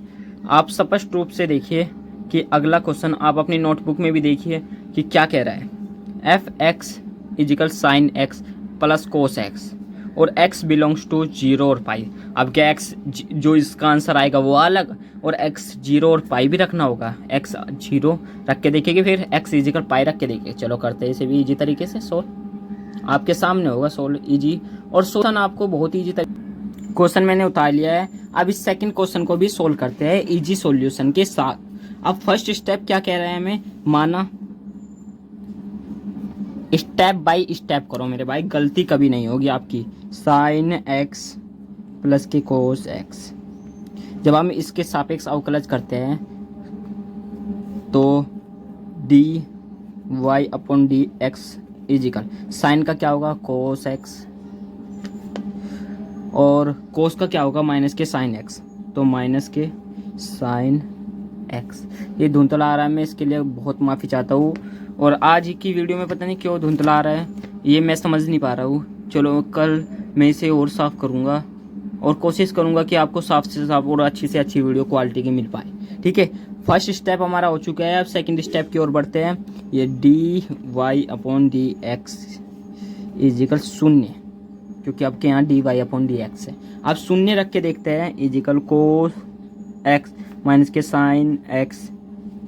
आप स्पष्ट रूप से देखिए कि अगला क्वेश्चन आप अपनी नोटबुक में भी देखिए कि क्या कह रहा है। f(x) equal sin x plus cos x और x बिलोंग्स टू 0 और पाई। अब क्या x जो इसका आंसर आएगा वो अलग, और x 0 और पाई भी रखना होगा। x 0 रख के देखेंगे, फिर x इजिकल पाई रख के देखेंगे। चलो करते हैं इसे भी इजी तरीके से सोल्व, आपके सामने होगा सोल्व इजी, और सोल्यूशन आपको बहुत इजी क्वेश्चन मैंने उतार लिया है। अब इस सेकंड क्वेश्चन को भी सोल्व करते हैं इजी सॉल्यूशन के साथ। अब फर्स्ट स्टेप क्या कह रहे हैं हमें, माना स्टेप बाय स्टेप करो मेरे भाई, गलती कभी नहीं होगी आपकी। sin x प्लस के cos x, जब हम इसके सापेक्ष अवकलज करते हैं तो dy upon dx equal sine का क्या होगा cos x, और cos का क्या होगा माइनस के sin x, तो माइनस के sin x। ये धुंधला आ रहा है, मैं इसके लिए बहुत माफ़ी चाहता हूँ, और आज की वीडियो में पता नहीं क्यों धुंधला आ रहा है, ये मैं समझ नहीं पा रहा हूँ। चलो कल मैं इसे और साफ़ करूँगा और कोशिश करूँगा कि आपको साफ से साफ और अच्छी से अच्छी वीडियो क्वालिटी की मिल पाए, ठीक है। फर्स्ट स्टेप हमारा हो चुका है, अब सेकंड स्टेप की ओर बढ़ते हैं। ये dy अपॉन dx इजिकल 0, क्योंकि आपके यहाँ dy अपॉन dx है। अब 0 रख के देखते हैं, इजिकल cos x माइनस के sin x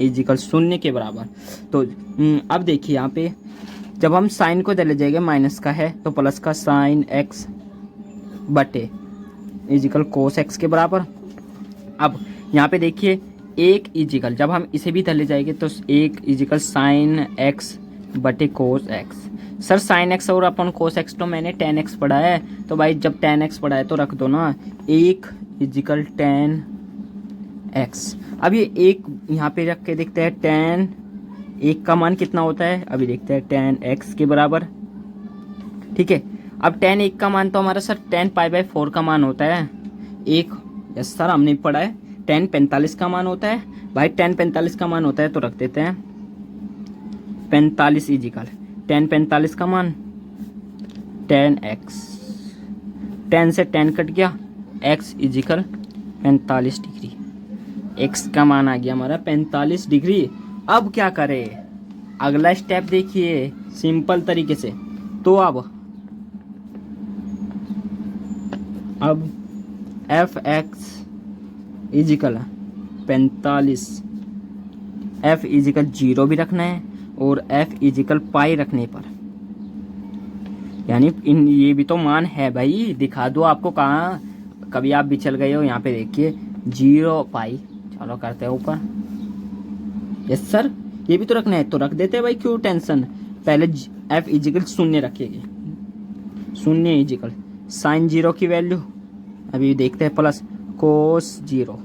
इजिकल 0 के बराबर। तो अब देखिए यहाँ पे जब हम साइन को चले जाएंगे, माइनस का है तो प्लस का sin x बटे इजिकल cos x के बराबर। अब यहाँ पे देखिए 1 इजिकल, जब हम इसे भी चले जाएंगे तो 1 इजिकल sin x बटे cos x। Sir sin x और अपन cos x तो मैंने tan x पढ़ा है, तो भाई जब tan x पढ़ा है तो रख दो ना, 1 इजिकल tan x। अब ये 1 यहाँ पे रख के देखते हैं, tan 1 का मान कितना होता है, अभी देखते हैं, tan x के बराबर, ठीक है। अब tan 1 का मान तो हमारा सर tan π/4 का मान होता है 1, यस सर हमने पढ़ा है। tan 45 का मान होता है भाई, tan 45 का मान होता है तो रख देते हैं 45 इजिकल tan 45 का मान tan x, tan से tan कट गया, x इजिकल 45 डिग्री, x का मान आ गया हमारा 45 डिग्री। अब क्या करें, अगला स्टेप देखिए सिंपल तरीके से। तो अब f(x) इजिकल 45, f इजिकल 0 भी रखना है और f इजिकल पाई रखने पर, यानी इन ये भी तो मान है भाई, दिखा दो आपको कहाँ कभी आप भी चल गए हो। यहाँ पे देखिए 0 पाई, चलो करते हैं ऊपर, यस सर ये भी तो रखना है तो रख देते हैं भाई, क्यों टेंशन। पहले f इजिकल 0 रखिएगा, 0 इजिकल साइन 0 की वैल्यू, अभी देखते हैं, plus cos 0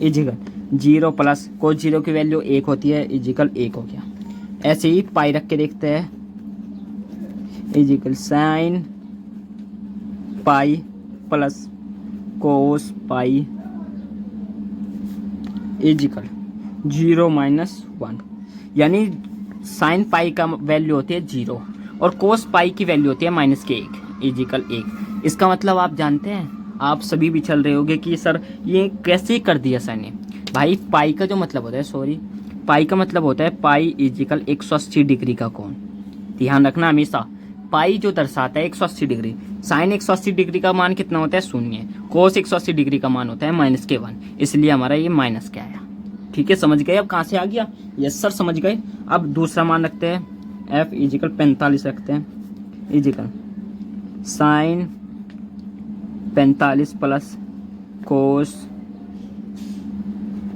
equal 0 plus cos 0 की वैल्यू 1 होती है, इजिकल 1 हो गया। ऐसे ही पाई रख के देखते हैं, is equal sine pi plus cos pi is equal 0 - 1, यानी साइन पाई का वैल्यू होती है 0 और कोस पाई की वैल्यू होती है -1 इजिकल 1। इसका मतलब आप जानते हैं, आप सभी भी चल रहे होंगे कि सर ये कैसे कर दिया सर ने। भाई पाई का जो मतलब होता है, पाई का मतलब होता है पाई इजिकल 180 डिग्री का कोण। ध्यान रखना हमेशा, पाई जो दर्शाता है 180 डिग्री, साइन 180 डिग्री का मान कितना होता है 0, कोस 180 डिग्री का मान होता है -1, इसलिए हमारा ये माइनस क्या आया। ठीक है, समझ गए अब कहाँ से आ गया? यस सर समझ गए। अब दूसरा मान रखते हैं, f इजिकल 45 रखते हैं, is equal sine 45 plus cos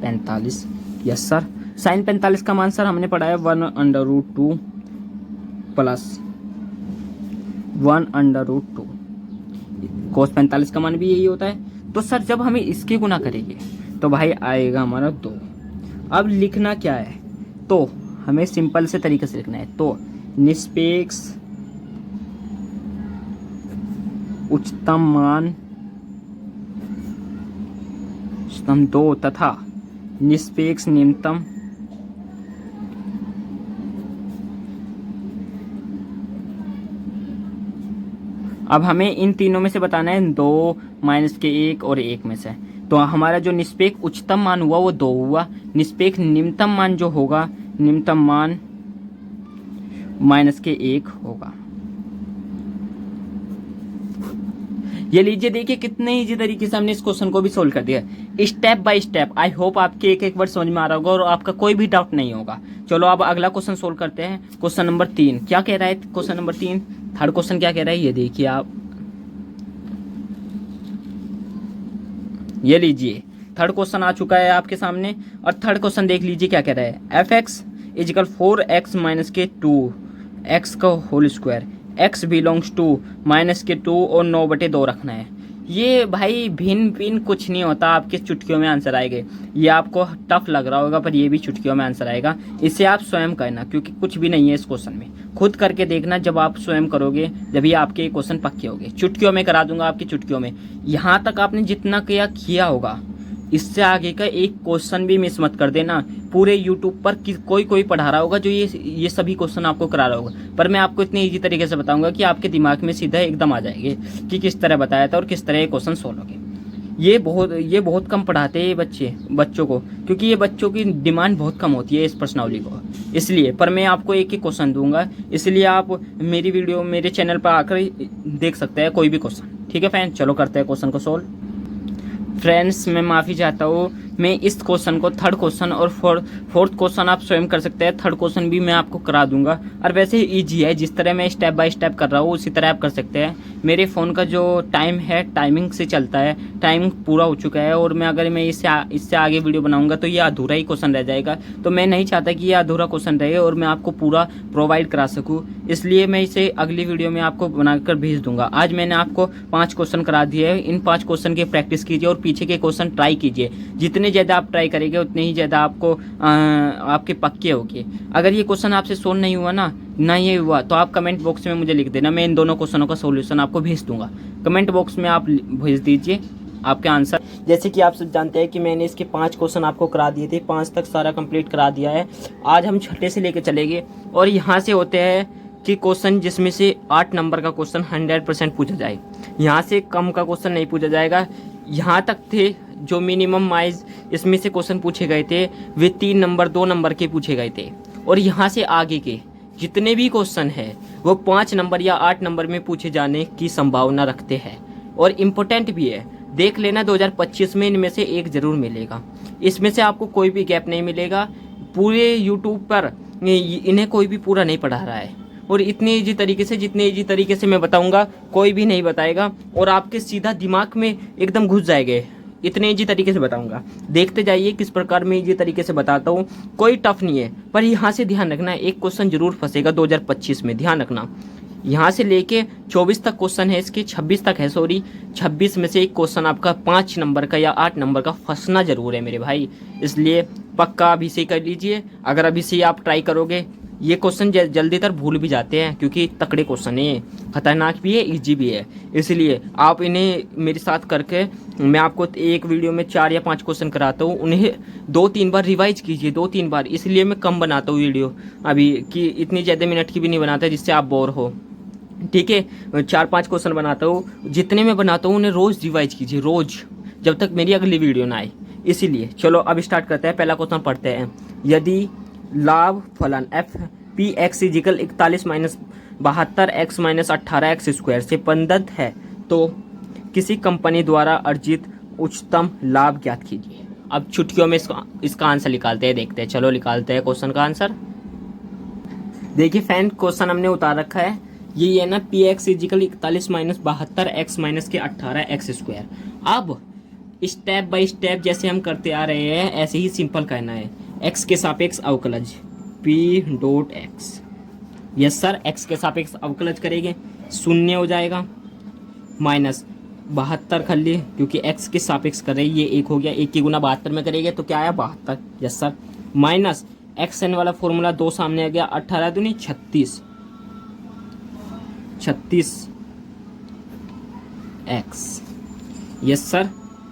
45। Yes sir, sine 45 का मान सर हमने पढ़ा है 1/√2 प्लस 1/√2। कोस 45 का मान भी यही होता है। तो सर जब हमें इसके गुना करेंगे तो भाई आएगा हमारा 2। अब लिखना क्या है, तो हमें सिंपल से तरीके से लिखना है। तो निष्पेक्ष उच्चतम मान 2 तथा निष्पेक्ष निम्नतम अब हमें इन तीनों में से बताना है 2, -1 और 1 में से। तो हमारा जो निष्पेक्ष उच्चतम मान हुआ वो 2 हुआ, निष्पेक्ष निम्नतम मान जो होगा, निम्नतम मान -1 होगा। ये लीजिए, देखिए कितने इजी तरीके से हमने इस क्वेश्चन को भी सोल्व कर दिया, step by step. I hope आपके एक वर्ड समझ में आ रहा होगा और आपका कोई भी डाउट नहीं होगा। चलो अब अगला क्वेश्चन सोल्व करते हैं। क्वेश्चन नंबर 3 क्या कह रहा है? क्वेश्चन नंबर 3 थर्ड क्वेश्चन क्या कह रहा है, ये देखिए आप, ये लीजिए थर्ड क्वेश्चन आ चुका है आपके सामने। और थर्ड क्वेश्चन देख लीजिए क्या कह रहा है, f(x) इजिकल 4x - के 2 x का whole square, x belongs to -2 और 9/2 रखना है। ये भाई भिन्न कुछ नहीं होता, आपके चुटकियों में आंसर आएंगे। ये आपको टफ लग रहा होगा पर ये भी चुटकियों में आंसर आएगा। इसे आप स्वयं करना, क्योंकि कुछ भी नहीं है इस क्वेश्चन में। खुद करके देखना, जब आप स्वयं करोगे जब ये आपके क्वेश्चन पक्के होंगे। चुटकियों में करा दूंगा आपकी चुटकियों में। यहाँ तक आपने जितना किया होगा, इससे आगे का एक क्वेश्चन भी मिस मत कर देना। पूरे यूट्यूब पर कोई पढ़ा रहा होगा जो ये सभी क्वेश्चन आपको करा रहा होगा, पर मैं आपको इतनी इजी तरीके से बताऊंगा कि आपके दिमाग में सीधा एकदम आ जाएंगे कि किस तरह बताया था और किस तरह ये क्वेश्चन सोल्व होंगे। ये बहुत कम पढ़ाते हैं ये बच्चों को, क्योंकि ये बच्चों की डिमांड बहुत कम होती है इस प्रश्नावली को, इसलिए। पर मैं आपको एक ही क्वेश्चन दूंगा, इसलिए आप मेरी वीडियो मेरे चैनल पर आकर देख सकते हैं कोई भी क्वेश्चन। ठीक है फ्रेंड, चलो करते हैं क्वेश्चन को सोल्व। फ्रेंड्स मैं माफ़ी चाहता हूँ, मैं इस क्वेश्चन को थर्ड क्वेश्चन और फोर्थ क्वेश्चन आप स्वयं कर सकते हैं। थर्ड क्वेश्चन भी मैं आपको करा दूंगा, और वैसे इजी है, जिस तरह मैं स्टेप बाय स्टेप कर रहा हूँ उसी तरह आप कर सकते हैं। मेरे फ़ोन का जो टाइम है टाइमिंग से चलता है, टाइम पूरा हो चुका है, और अगर मैं इससे आगे वीडियो बनाऊंगा तो ये अधूरा ही क्वेश्चन रह जाएगा। तो मैं नहीं चाहता कि ये अधूरा क्वेश्चन रहे और मैं आपको पूरा प्रोवाइड करा सकूँ, इसलिए मैं इसे अगली वीडियो में आपको बनाकर भेज दूंगा। आज मैंने आपको 5 क्वेश्चन करा दिए हैं, इन 5 क्वेश्चन की प्रैक्टिस कीजिए और पीछे के क्वेश्चन ट्राई कीजिए। जितने ज़्यादा आप ट्राई करेंगे उतने ही ज़्यादा आपको आपके पक्के होंगे। अगर ये क्वेश्चन आपसे सोल्व नहीं हुआ ना ये हुआ, तो आप कमेंट बॉक्स में मुझे लिख देना, मैं इन दोनों क्वेश्चनों का सॉल्यूशन आपको भेज दूंगा। कमेंट बॉक्स में आप भेज दीजिए आपके आंसर। जैसे कि आप सब जानते हैं कि मैंने इसके 5 क्वेश्चन आपको करा दिए थे, 5 तक सारा कंप्लीट करा दिया है। आज हम छठे से लेकर चलेंगे, और यहाँ से होते हैं कि क्वेश्चन जिसमें से 8 नंबर का क्वेश्चन 100% पूछा जाए, यहाँ से कम का क्वेश्चन नहीं पूछा जाएगा। यहाँ तक थे जो मिनिमम वाइज इसमें से क्वेश्चन पूछे गए थे, वे 3 नंबर 2 नंबर के पूछे गए थे, और यहाँ से आगे के जितने भी क्वेश्चन है वो 5 नंबर या 8 नंबर में पूछे जाने की संभावना रखते हैं, और इम्पोर्टेंट भी है। देख लेना 2025 में इनमें से एक ज़रूर मिलेगा, इसमें से आपको कोई भी गैप नहीं मिलेगा। पूरे यूट्यूब पर इन्हें कोई भी पूरा नहीं पढ़ा रहा है, और इतने इजी तरीके से, जितने इजी तरीके से मैं बताऊंगा कोई भी नहीं बताएगा, और आपके सीधा दिमाग में एकदम घुस जाएंगे। इतने इजी तरीके से बताऊंगा, देखते जाइए किस प्रकार मैं इजी तरीके से बताता हूँ। कोई टफ नहीं है, पर यहाँ से ध्यान रखना, एक क्वेश्चन जरूर फंसेगा 2025 में, ध्यान रखना। यहाँ से लेके 24 तक क्वेश्चन है इसके, 26 तक है, सॉरी 26 में से एक क्वेश्चन आपका 5 नंबर का या 8 नंबर का फंसना जरूर है मेरे भाई, इसलिए पक्का अभी से कर लीजिए। अगर अभी से आप ट्राई करोगे ये क्वेश्चन जल्दी तर भूल भी जाते हैं, क्योंकि तकड़े क्वेश्चन है, ये खतरनाक भी है, इजी भी है। इसलिए आप इन्हें मेरे साथ करके, मैं आपको एक वीडियो में 4 या 5 क्वेश्चन कराता हूँ, उन्हें 2-3 बार रिवाइज कीजिए, 2-3 बार। इसलिए मैं कम बनाता हूँ वीडियो अभी, कि इतनी ज़्यादा मिनट की भी नहीं बनाता जिससे आप बोर हो। ठीक है, 4-5 क्वेश्चन बनाता हूँ, जितने मैं बनाता हूँ उन्हें रोज़ रिवाइज कीजिए, रोज़, जब तक मेरी अगली वीडियो ना आए। इसीलिए चलो अब स्टार्ट करते हैं। पहला क्वेश्चन पढ़ते हैं। यदि लाभ फलन f p x equal 41 minus 72 x minus 18 x square से संबद्ध है तो किसी कंपनी द्वारा अर्जित उच्चतम लाभ ज्ञात कीजिए। अब चुटकियों में इसका आंसर निकालते हैं, देखते हैं। चलो निकालते हैं क्वेश्चन का आंसर। देखिए फैन, क्वेश्चन हमने उतार रखा है, ये है ना, p x equal 41 minus 72 x minus के 18 एक्स स्क्वायर। अब स्टेप बाय स्टेप जैसे हम करते आ रहे हैं ऐसे ही सिंपल करना है। एक्स के सापेक्ष अवकलज P dot x, yes sir, x के सापेक्ष अवकलज करेंगे, शून्य हो जाएगा, माइनस 72 कर लिए, क्योंकि एक्स के सापेक्ष कर रहे, ये 1 हो गया, 1 की गुना 72 में करेंगे तो क्या आया 72, yes sir, minus x n वाला फॉर्मूला 2 सामने आ गया, 18 दूनी 36 एक्स, यस सर।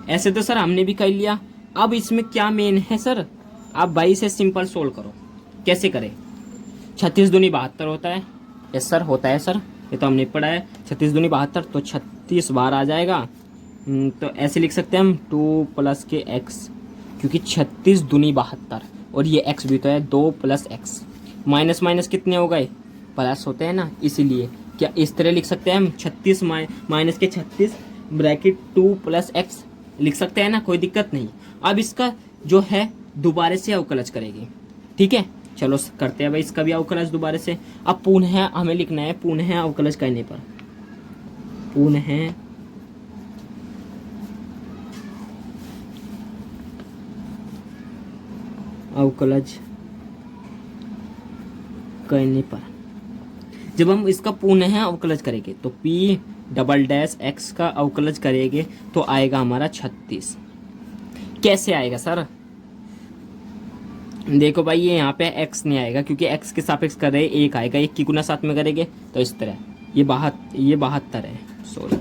ऐसे तो सर हमने भी कर लिया। अब इसमें क्या मेन है सर, आप 22 से सिंपल सोल्व करो। कैसे करें, 36 दूनी 72 होता है, यस सर होता है सर, ये तो हमने पढ़ा है। 36 दूनी 72 तो 36 बार आ जाएगा, तो ऐसे लिख सकते हैं हम 2 प्लस के एक्स, क्योंकि 36 दूनी 72 और ये एक्स भी तो है, 2 प्लस एक्स, माइनस माइनस कितने हो गए, प्लस होते हैं ना, इसीलिए क्या इस तरह लिख सकते हैं हम 36 माइनस के 36 ब्रैकेट 2 प्लस एक्स लिख सकते हैं ना, कोई दिक्कत नहीं। अब इसका जो है दोबारा से अवकलज करेंगे, ठीक है। चलो करते हैं भाई इसका भी अवकलज दोबारा से। अब पुनः हमें लिखना है, पुनः अवकलज करने पर, पुनः अवकलज करने पर, जब हम इसका पुनः अवकलज करेंगे तो p डबल डैश एक्स का अवकलज करेंगे तो आएगा हमारा 36। कैसे आएगा सर, देखो भाई ये यहाँ पे x नहीं आएगा, क्योंकि x के सापेक्ष कर रहे 1 आएगा, 1 की गुना 7 में करेंगे तो इस तरह, ये 72 है, सॉरी,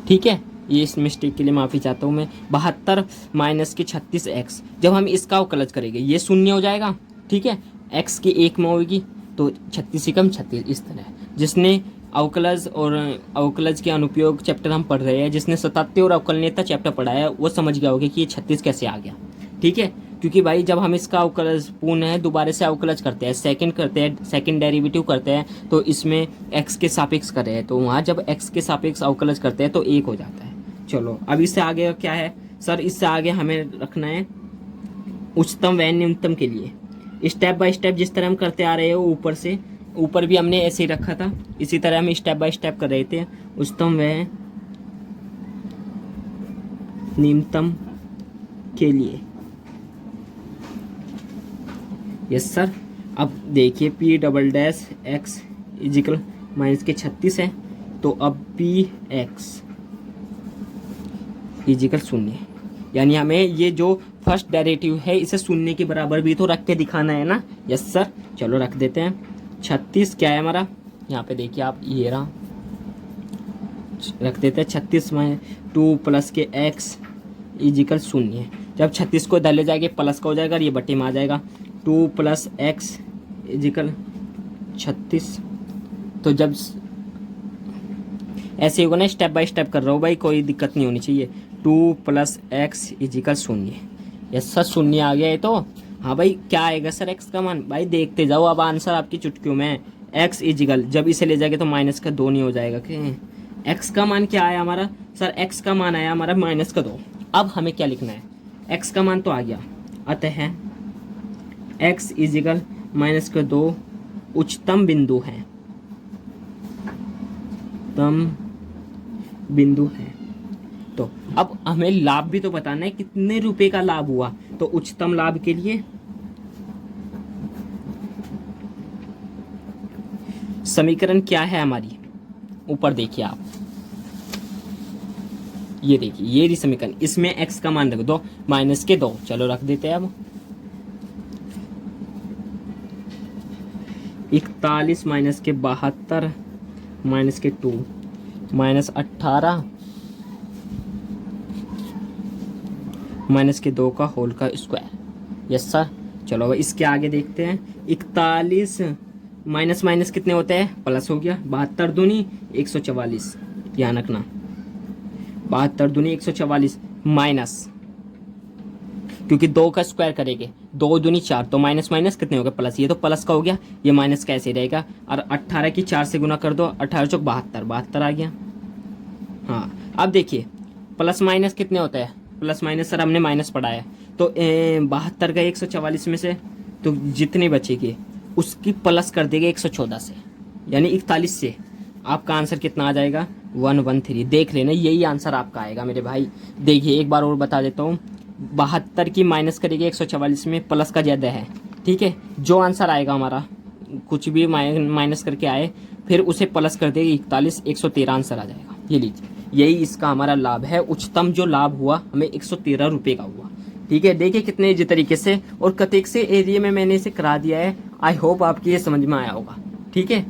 ठीक है, ये इस मिस्टेक के लिए माफ़ी चाहता हूँ मैं। 72 माइनस के 36 एक्स, जब हम इसका अवकलज करेंगे ये शून्य हो जाएगा, ठीक है, x की 1 में होगी तो 36 से कम 36, इस तरह। जिसने अवकलज और अवकलज के अनुप्रयोग चैप्टर हम पढ़ रहे हैं, जिसने सतात्य और अवकलनीयता चैप्टर पढ़ा है वो समझ गया होगा कि ये 36 कैसे आ गया, ठीक है। क्योंकि भाई जब हम इसका अवकलज पुनः दोबारा से अवकलज करते हैं, सेकंड डेरिवेटिव करते हैं, तो इसमें x के सापेक्ष कर रहे हैं, तो वहाँ जब x के सापेक्ष अवकलज करते हैं तो 1 हो जाता है। चलो अब इससे आगे क्या है सर, इससे आगे हमें रखना है उच्चतम व न्यूनतम के लिए, स्टेप बाय स्टेप जिस तरह हम करते आ रहे हो, ऊपर से ऊपर भी हमने ऐसे ही रखा था, इसी तरह हम स्टेप बाय स्टेप कर रहे थे। उच्चतम व न्यूनतम के लिए, यस सर। अब देखिए P double dash x is equal minus के 36 है, तो अब पी एक्स इजिकल 0, यानी हमें ये जो फर्स्ट डेरिवेटिव है इसे शून्य के बराबर भी तो रख के दिखाना है ना, यस सर। चलो रख देते हैं। 36 क्या है हमारा, यहाँ पे देखिए आप, ये रहा, रख देते हैं 36 में 2 प्लस के एक्स इजिकल 0। जब 36 को इधर ले जाएंगे प्लस का हो जाएगा, ये बटे में आ जाएगा, 2 प्लस एक्स इजिकल 36। तो जब ऐसे होगा ना, स्टेप बाय स्टेप कर रहा हूँ भाई, कोई दिक्कत नहीं होनी चाहिए। 2 plus x is equal 0, yes sir 0 आ गया है। तो हाँ भाई क्या आएगा सर एक्स का मान, भाई देखते जाओ, अब आंसर आपकी चुटकियों में। एक्स इजिकल जब इसे ले जाएंगे तो माइनस का 2 नहीं हो जाएगा, कि एक्स का मान क्या आया हमारा सर, एक्स का मान आया हमारा माइनस का 2। अब हमें क्या लिखना है, एक्स का मान तो आ गया, अतः एक्स इजिकल माइनस का 2 उच्चतम बिंदु है, उच्चतम बिंदु है। तो अब हमें लाभ भी तो बताना है, कितने रुपए का लाभ हुआ, तो उच्चतम लाभ के लिए समीकरण क्या है हमारी, ऊपर देखिए आप, ये देखिए ये रही समीकरण, इसमें x का मान रख दो माइनस के 2, चलो रख देते हैं। अब 41 माइनस के 72 माइनस के 2 माइनस 18 माइनस के 2 का होल का स्क्वायर। Yes sir. चलो अब इसके आगे देखते हैं। 41 माइनस माइनस कितने होते हैं, प्लस हो गया। 72 दूनी 144, ध्यान रखना 72 दूनी 144 माइनस, क्योंकि 2 का स्क्वायर करेंगे 2 दूनी 4, तो माइनस माइनस कितने हो गए, प्लस। ये तो प्लस का हो गया, ये माइनस कैसे रहेगा। और 18 की 4 से गुना कर दो, 18 चौक 72, 72 आ गया। हाँ अब देखिए प्लस माइनस कितने होता है, प्लस माइनस सर हमने माइनस पढ़ा है, तो 72 का 144 में से तो जितने बचेगी उसकी प्लस कर देंगे 114 से, यानी 41 से। आपका आंसर कितना आ जाएगा, 113। देख लेना यही आंसर आपका आएगा मेरे भाई। देखिए एक बार और बता देता हूँ, 72 की माइनस करेंगे 144 में, प्लस का ज़्यादा है, ठीक है। जो आंसर आएगा हमारा कुछ भी माइनस करके आए फिर उसे प्लस कर देंगे 41, 113 आंसर आ जाएगा। ये लीजिए यही इसका हमारा लाभ है। उच्चतम जो लाभ हुआ हमें 113 रुपये का हुआ, ठीक है। देखिए कितने इजी तरीके से, और कतेक से एरिया में मैंने इसे करा दिया है। आई होप आपकी ये समझ में आया होगा, ठीक है।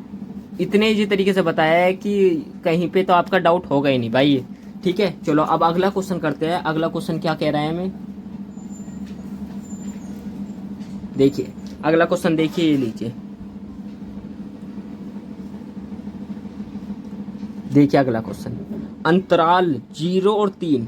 इतने इजी तरीके से बताया है कि कहीं पे तो आपका डाउट होगा ही नहीं भाई, ठीक है। चलो अब अगला क्वेश्चन करते हैं। अगला क्वेश्चन क्या कह रहा है हमें, देखिए अगला क्वेश्चन देखिए, ये लीजिए। देखिए अगला क्वेश्चन, अंतराल 0 और 3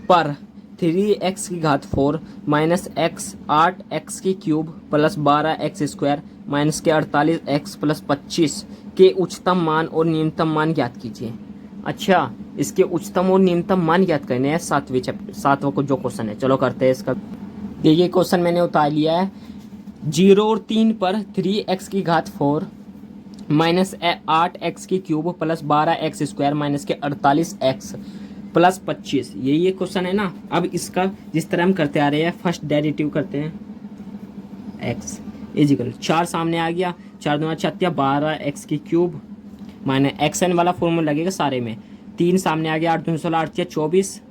पर 3x की घात 4 माइनस एक्स 8x की cube plus 12x square minus के 48x प्लस 25 के उच्चतम मान और न्यूनतम मान ज्ञात कीजिए। अच्छा, इसके उच्चतम और न्यूनतम मान ज्ञात करने हैं सातवां को जो क्वेश्चन है। चलो करते हैं इसका। देखिए क्वेश्चन मैंने उतार लिया है। 0 और 3 पर 3x की घात 4 माइनस 8x की cube plus 12x square minus के 48x प्लस 25, ये क्वेश्चन है ना। अब इसका जिस तरह हम करते आ रहे हैं, फर्स्ट डेरिवेटिव करते हैं। x इजिकल 4 सामने आ गया, 4 दूना 36, 12x की क्यूब माइनस xn वाला फॉर्मूला लगेगा सारे में। 3 सामने आ गया, 8 दूनी 16, 8 24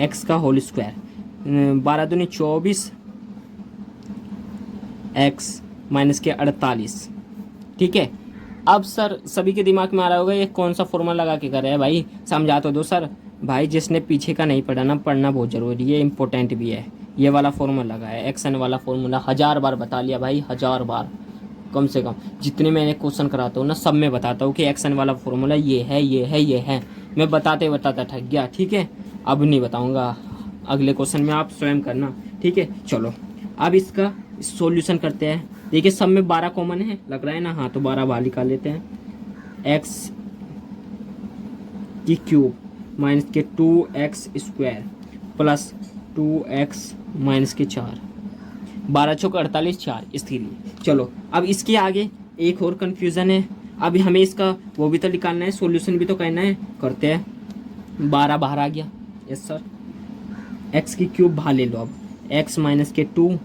x का होल स्क्वायर, 12 दूनी 24 x माइनस के 48, ठीक है। अब सर सभी के दिमाग में आ रहा होगा ये कौन सा फॉर्मूला लगा के कर रहे हैं भाई, समझा तो दो सर। भाई जिसने पीछे का नहीं पढ़ा ना, पढ़ना बहुत ज़रूरी है, इंपॉर्टेंट भी है। ये वाला फॉर्मूला लगा है, एक्सन वाला फॉर्मूला 1000 बार बता लिया भाई, 1000 बार कम से कम। जितने मैंने क्वेश्चन कराता हूँ ना, सब में बताता हूँ कि एक्सन वाला फॉर्मूला ये है, ये है, ये है। मैं बताते बताता थक गया, ठीक है। अब नहीं बताऊँगा, अगले क्वेश्चन में आप स्वयं करना, ठीक है। चलो अब इसका सॉल्यूशन करते हैं। देखिए सब में 12 कॉमन है, लग रहा है ना। हाँ तो 12 बाहर निकाल लेते हैं। x की क्यूब माइनस के 2x square plus 2x minus के 4, 12 चौक 48, 4 इसके लिए। चलो अब इसके आगे एक और कन्फ्यूज़न है। अभी हमें इसका वो भी तो निकालना है, सॉल्यूशन भी तो करना है। करते हैं। 12 बाहर आ गया, यस सर। x की क्यूब बाहर ले लो। अब x माइनस के 2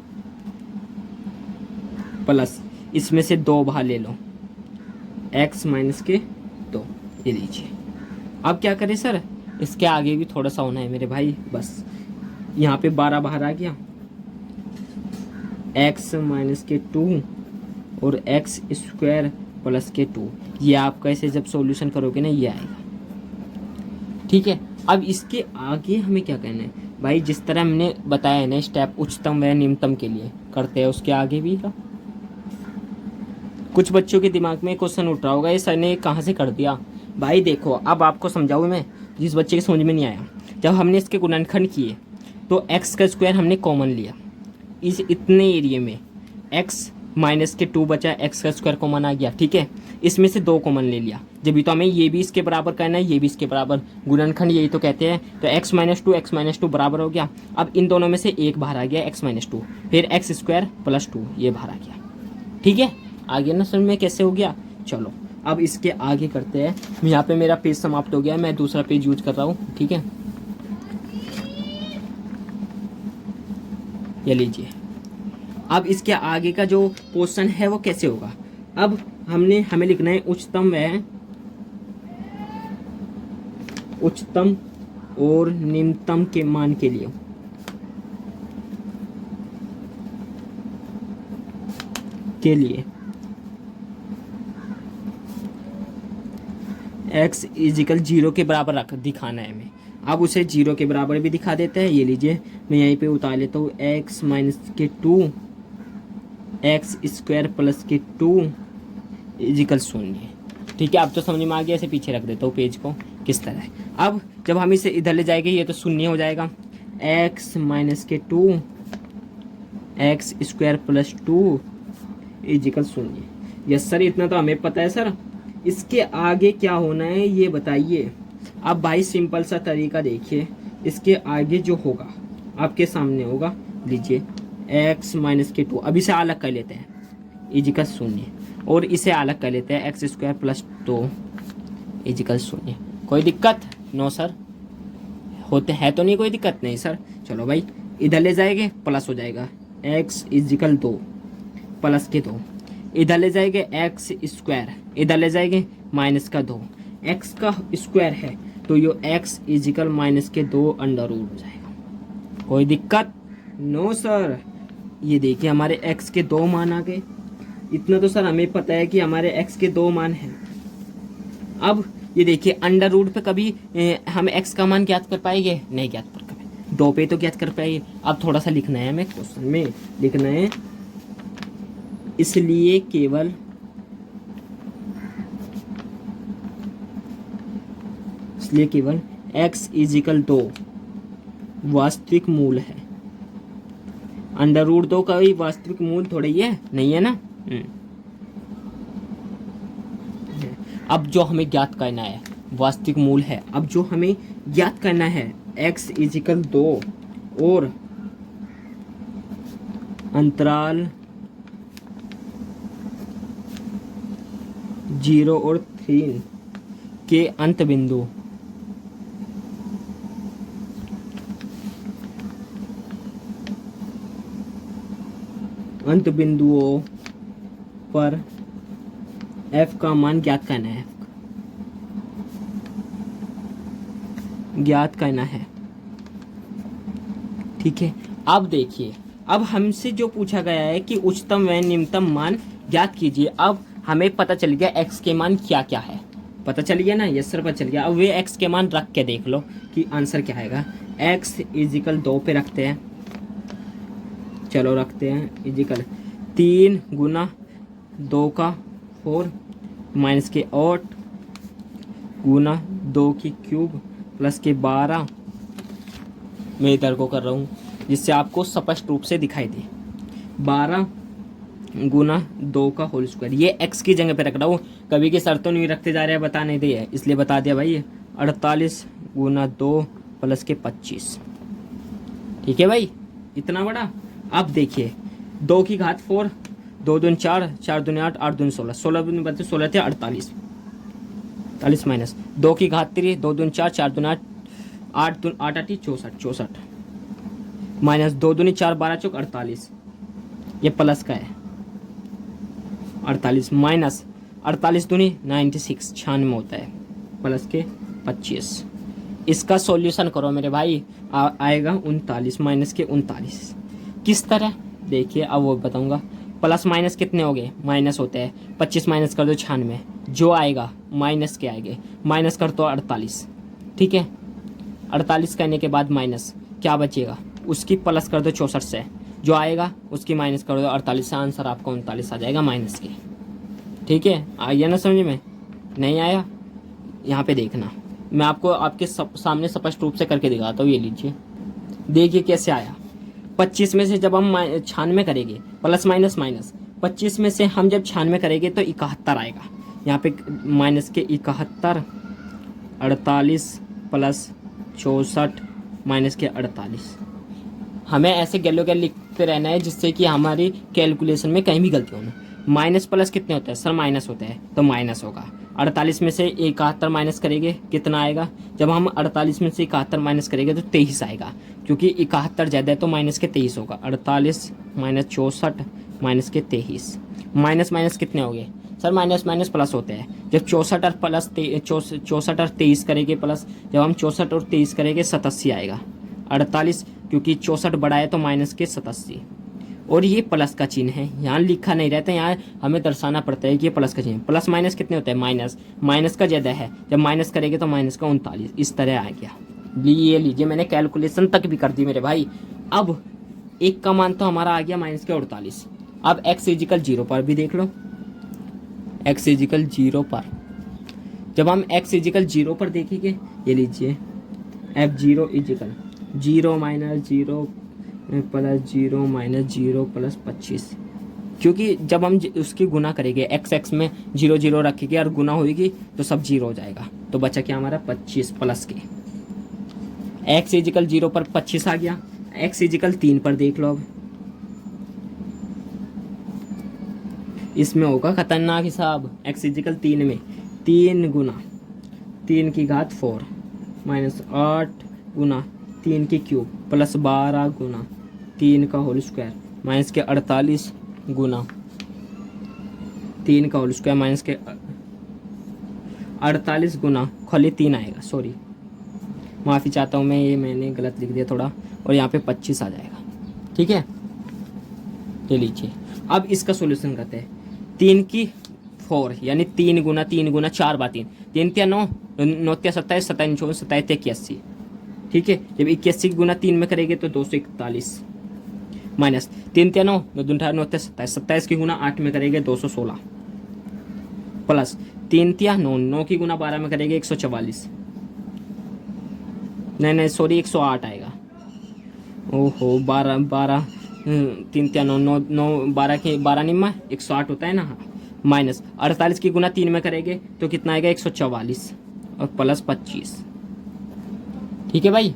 प्लस इसमें से 2 बाहर ले लो, x माइनस के 2, ये लीजिए। अब क्या करें सर, इसके आगे भी थोड़ा सा होना है मेरे भाई। बस यहाँ पे 12 बाहर आ गया, x माइनस के 2 और x स्क्वायर प्लस के 2। ये आपका ऐसे जब सॉल्यूशन करोगे ना, ये आएगा, ठीक है। अब इसके आगे हमें क्या करना है भाई, जिस तरह हमने बताया है ना स्टेप उच्चतम व निम्नतम के लिए, करते हैं उसके आगे भी का। कुछ बच्चों के दिमाग में क्वेश्चन उठ रहा होगा, ये सर ने कहाँ से कर दिया। भाई देखो अब आपको समझाऊँ मैं, जिस बच्चे के समझ में नहीं आया। जब हमने इसके गुणनखंड किए तो x का स्क्वायर हमने कॉमन लिया, इस इतने एरिया में x माइनस के 2 बचा, x का स्क्वायर कॉमन आ गया, ठीक है। इसमें से 2 कॉमन ले लिया, जब भी तो हमें ये भी इसके बराबर करना है, ये भी इसके बराबर, गुणनखंड यही तो कहते हैं। तो x माइनस 2 बराबर हो गया। अब इन दोनों में से एक बाहर आ गया, x माइनस 2, फिर x स्क्वायर प्लस 2 ये बाहर आ गया, ठीक है। आगे ना समझ में कैसे हो गया। चलो अब इसके आगे करते हैं। यहाँ पे मेरा पेज समाप्त हो गया, मैं दूसरा पेज यूज कर रहा हूँ, ठीक है। ये लीजिए। अब इसके आगे का जो क्वेश्चन है वो कैसे होगा। अब हमें लिखना है उच्चतम और निम्नतम के मान के लिए x इजिकल 0 के बराबर रख दिखाना है हमें। अब उसे 0 के बराबर भी दिखा देते हैं। ये लीजिए मैं यहीं पे उतार लेता हूँ x माइनस के 2 एक्स स्क्वायर प्लस के 2 इजिकल 0। ठीक है, अब तो समझ में आ गया। ऐसे पीछे रख देता हूँ पेज को किस तरह है। अब जब हम इसे इधर ले जाएंगे ये तो 0 हो जाएगा। x माइनस के 2 x square plus 2 is equal 0। Yes sir, इतना तो हमें पता है सर। इसके आगे क्या होना है ये बताइए। अब भाई सिंपल सा तरीका देखिए, इसके आगे जो होगा आपके सामने होगा। लीजिए x माइनस के 2, अब इसे अलग कर लेते हैं इजिकल 0, और इसे अलग कर लेते हैं एक्स स्क्वायर प्लस 2 इजिकल 0। कोई दिक्कत? नो सर, होते हैं तो नहीं कोई दिक्कत? नहीं सर। चलो भाई इधर ले जाएंगे प्लस हो जाएगा x इजिकल 2 प्लस के 2, इधर ले जाएंगे एक्स स्क्वायर, इधर ले जाएंगे माइनस का 2, x का स्क्वायर है तो ये x इजिकल माइनस के 2 अंडर रूट हो जाएगा। कोई दिक्कत? No sir. ये देखिए हमारे x के 2 मान आ गए। इतना तो सर हमें पता है कि हमारे x के 2 मान हैं। अब ये देखिए अंडर रूट पे कभी हम x का मान ज्ञात कर पाएंगे? नहीं ज्ञात कर पाएंगे। 2 पे तो ज्ञात कर पाएंगे। अब थोड़ा सा लिखना है हमें, क्वेश्चन में लिखना है इसलिए केवल x इजिकल 2 वास्तविक मूल है। अंडर रूट 2 का भी वास्तविक मूल थोड़ा ही है, नहीं है ना। अब जो हमें ज्ञात करना है वास्तविक मूल है। अब जो हमें ज्ञात करना है x इजिकल 2 और अंतराल 0 और 3 के अंत बिंदु बिंदुओं पर f का मान ज्ञात करना है। ठीक है, अब देखिए, अब हमसे जो पूछा गया है कि उच्चतम व निम्नतम मान ज्ञात कीजिए। अब हमें पता चल गया x के मान क्या क्या है, पता चल गया ना। यस सर पता चल गया। अब वे x के मान रख के देख लो कि आंसर क्या आएगा। x इजिकल 2 पे रखते हैं, चलो रखते हैं इजिकल 3 गुना 2 का 4 माइनस के 8 गुना 2 की क्यूब प्लस के 12। मैं इधर को कर रहा हूँ जिससे आपको स्पष्ट रूप से दिखाई दे। 12 गुना 2 का होल स्क्वायर, ये x की जगह पे रख रहा हूँ। कभी के सर तो नहीं रखते जा रहे हैं, बता नहीं दिए इसलिए बता दिया भाई। 48 गुना 2 प्लस के 25। ठीक है भाई, इतना बड़ा। अब देखिए 2 की घात 4, 2 दूनी 4, 4 दूनी 8, 8 दूनी 16, 16 दूनी 32, 16 थे 48, 48 माइनस 2 की घात 3, 2 दूनी 4, 4 दूनी 8, 8 दूनी 8 8 64, 64 माइनस 2 दूनी 4, 12 चौक 48। ये प्लस का है 48 माइनस 48 दूनी 96, 96 होता है प्लस के 25। इसका सॉल्यूशन करो मेरे भाई, आएगा 39 माइनस के 39। किस तरह देखिए, अब वो बताऊंगा। प्लस माइनस कितने हो गए? माइनस होते हैं। 25 माइनस कर दो 96, जो आएगा माइनस के आएंगे। माइनस कर दो 48, ठीक है। 48 करने के बाद माइनस क्या बचेगा, उसकी प्लस कर दो 64 से, जो आएगा उसकी माइनस कर दो 48 से। आंसर आपका 39 आ जाएगा माइनस के। ठीक है, आइए ना समझ में? नहीं आया? यहाँ पे देखना, मैं आपको आपके सामने स्पष्ट रूप से करके दिखाता हूँ। ये लीजिए, देखिए कैसे आया। 25 में से जब हम 96 करेंगे, प्लस माइनस माइनस, 25 में से हम जब 96 करेंगे तो 71 आएगा। यहाँ पे माइनस के 71, 48 प्लस 64 माइनस के 48। हमें ऐसे गैलो गैल लिखते रहना है जिससे कि हमारी कैलकुलेशन में कहीं भी गलती हो ना। माइनस प्लस कितने होते हैं सर? माइनस होते हैं, तो माइनस होगा। 48 में से 71 माइनस करेंगे, कितना आएगा? जब हम 48 में से 71 माइनस करेंगे तो 23 आएगा, क्योंकि 71 ज़्यादा है तो माइनस के 23 होगा। 48 माइनस 64 माइनस के 23। माइनस माइनस कितने हो गए सर? माइनस माइनस प्लस होते हैं। जब 64 और प्लस 64 और 23 करेंगे प्लस, जब हम 64 और 23 करेंगे 87 आएगा। 48 क्योंकि 64 बड़ा है तो माइनस के 87 और ये प्लस का चिन्ह है, यहाँ लिखा नहीं रहता, यहाँ हमें दर्शाना पड़ता है कि ये प्लस का चिन्ह है। प्लस माइनस कितने होते हैं, माइनस, माइनस का ज़्यादा है, जब माइनस करेंगे तो माइनस का 39, इस तरह आ गया। ये लीजिए मैंने कैलकुलेशन तक भी कर दी मेरे भाई। अब एक का मान तो हमारा आ गया माइनस के 48। अब x इजिकल 0 पर भी देख लो, x इजिकल 0 पर जब हम x इजिकल 0 पर देखेंगे, ये लीजिए f0 is equal 0 minus 0 plus 0 minus 0 plus 25, क्योंकि जब हम उसकी गुना करेंगे x में 0 0 रखेंगे और गुना होगी तो सब 0 हो जाएगा, तो बचा क्या हमारा 25 प्लस के x इजिकल 0 पर 25 आ गया। x इजिकल 3 पर देख लो, अब इसमें होगा खतरनाक हिसाब। x इजिकल 3 में 3 गुना 3 की घात 4 माइनस 8 गुना 3 की क्यूब प्लस 12 गुना 3 का होल स्क्वायर माइनस के 48 गुना 3 का होल स्क्वायर माइनस के 48 गुना खाली 3 आएगा, सॉरी माफ़ी चाहता हूँ मैं, ये मैंने गलत लिख दिया थोड़ा, और यहाँ पे 25 आ जाएगा। ठीक है, ये लीजिए। अब इसका सॉल्यूशन करते हैं। 3 की 4 यानी 3 गुना 4 बार 3 3 त्या 9 9 त्या 27 27 24 27 त्या 81। ठीक है, जब 81 गुना 3 में करेंगे तो 241 माइनस 3 त्या 9 9 2 9 त्या 27 27 की गुना 8 में करेंगे 216 प्लस 3 त्या 9 9 की गुना 12 में करेंगे 144, नहीं सॉरी 108 आएगा। ओहो 12 12 3 त्या 9 9 9 12 के 12 निम्मा 108 होता है ना, हाँ माइनस 48 की गुना 3 में करेंगे तो कितना आएगा 144 और प्लस 25। ठीक है भाई,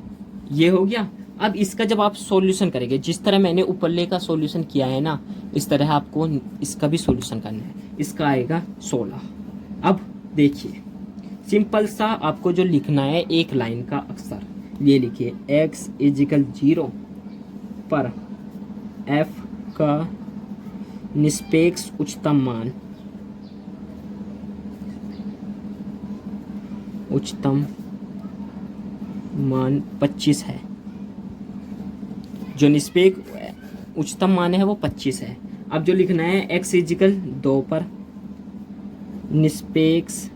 ये हो गया। अब इसका जब आप सॉल्यूशन करेंगे, जिस तरह मैंने ऊपरले का सॉल्यूशन किया है ना, इस तरह आपको इसका भी सॉल्यूशन करना है। इसका आएगा 16। अब देखिए सिंपल सा आपको जो लिखना है एक लाइन का अक्षर, ये लिखिए x इजिकल 0 पर f का निष्पेक्ष उच्चतम मान, उच्चतम मान 25 है। जो निष्पेक्ष उच्चतम मान है वो 25 है। अब जो लिखना है x इजिकल 2 पर निष्पेक्ष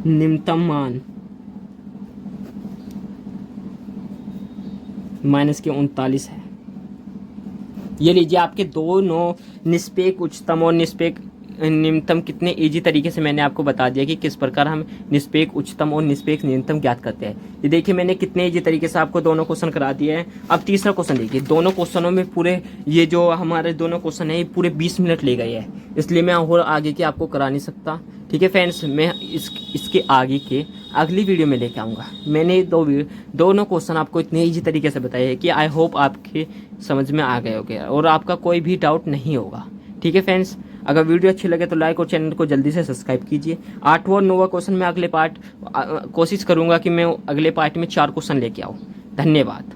निम्नतम मान माइनस के 39 है। ये लीजिए आपके दोनों निष्पेक्ष उच्चतम और निष्पेक्ष निम्नतम कितने इजी तरीके से मैंने आपको बता दिया कि किस प्रकार हम निष्पेक्ष उच्चतम और निष्पेक्ष न्यूनतम ज्ञात करते हैं। ये देखिए मैंने कितने इजी तरीके से आपको दोनों क्वेश्चन करा दिए हैं। अब तीसरा क्वेश्चन देखिए, दोनों क्वेश्चनों में पूरे ये जो हमारे दोनों क्वेश्चन है ये पूरे 20 मिनट ले गए हैं, इसलिए मैं और आगे के आपको करा नहीं सकता। ठीक है फ्रेंड्स, मैं इसके आगे के अगली वीडियो में लेके आऊँगा। मैंने दोनों क्वेश्चन आपको इतने ईजी तरीके से बताए हैं कि आई होप आपके समझ में आ गए होंगे और आपका कोई भी डाउट नहीं होगा। ठीक है फ्रेंड्स, अगर वीडियो अच्छी लगे तो लाइक और चैनल को जल्दी से सब्सक्राइब कीजिए। 8वां और 9वां क्वेश्चन में अगले पार्ट कोशिश करूंगा कि मैं अगले पार्ट में 4 क्वेश्चन लेके आऊँ। धन्यवाद।